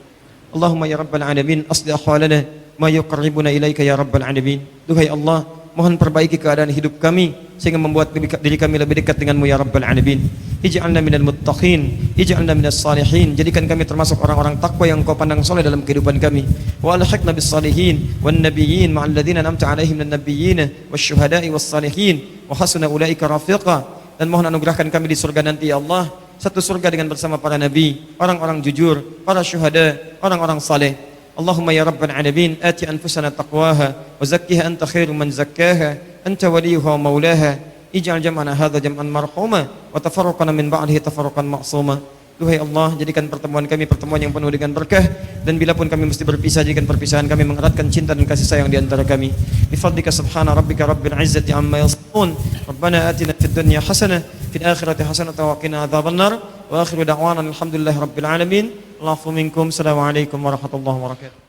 Allahumma ya rabbal alamin, aslih ahwalana ma yuqarribuna ilaika ya rabbal alamin. Duhai Allah, mohon perbaiki keadaan hidup kami sehingga membuat diri kami lebih dekat denganmu ya rabbal alamin. ij'alna minal muttaqin, ij'alna minas salihin. Jadikan kami termasuk orang-orang takwa yang Kau pandang soleh dalam kehidupan kami. Wa alhiqna bis salihin wan nabiyyin ma'al ladzina an'amta 'alaihim minan nabiyyin wasyuhada'i was salihin wa hasuna ulaika rafiqa. Dan mohon anugerahkan kami di surga nanti ya Allah, satu surga dengan bersama para nabi, orang-orang jujur, para syuhada, orang-orang saleh. Allahumma ya rabbal alamin, ati anfusana taqwaha wa zakkiha anta khairu man zakkaha, anta waliyuha wa maulaha. Ij'al jam'ana hadza jam'an marhuma wa tafarraqana min ba'dihi tafarruqan ma'suma. Duhai Allah, jadikan pertemuan kami pertemuan yang penuh dengan berkah, dan bila pun kami mesti berpisah, jadikan perpisahan kami mengeratkan cinta dan kasih sayang di antara kami. Bi fadlika subhana rabbika rabbil izzati amma yasifun. Rabbana atina fid dunya hasanah fil akhirati hasanah wa qina adzabannar. Wa akhiru da'wana alhamdulillahi rabbil alamin. Allahu minkum. Assalamualaikum warahmatullahi wabarakatuh.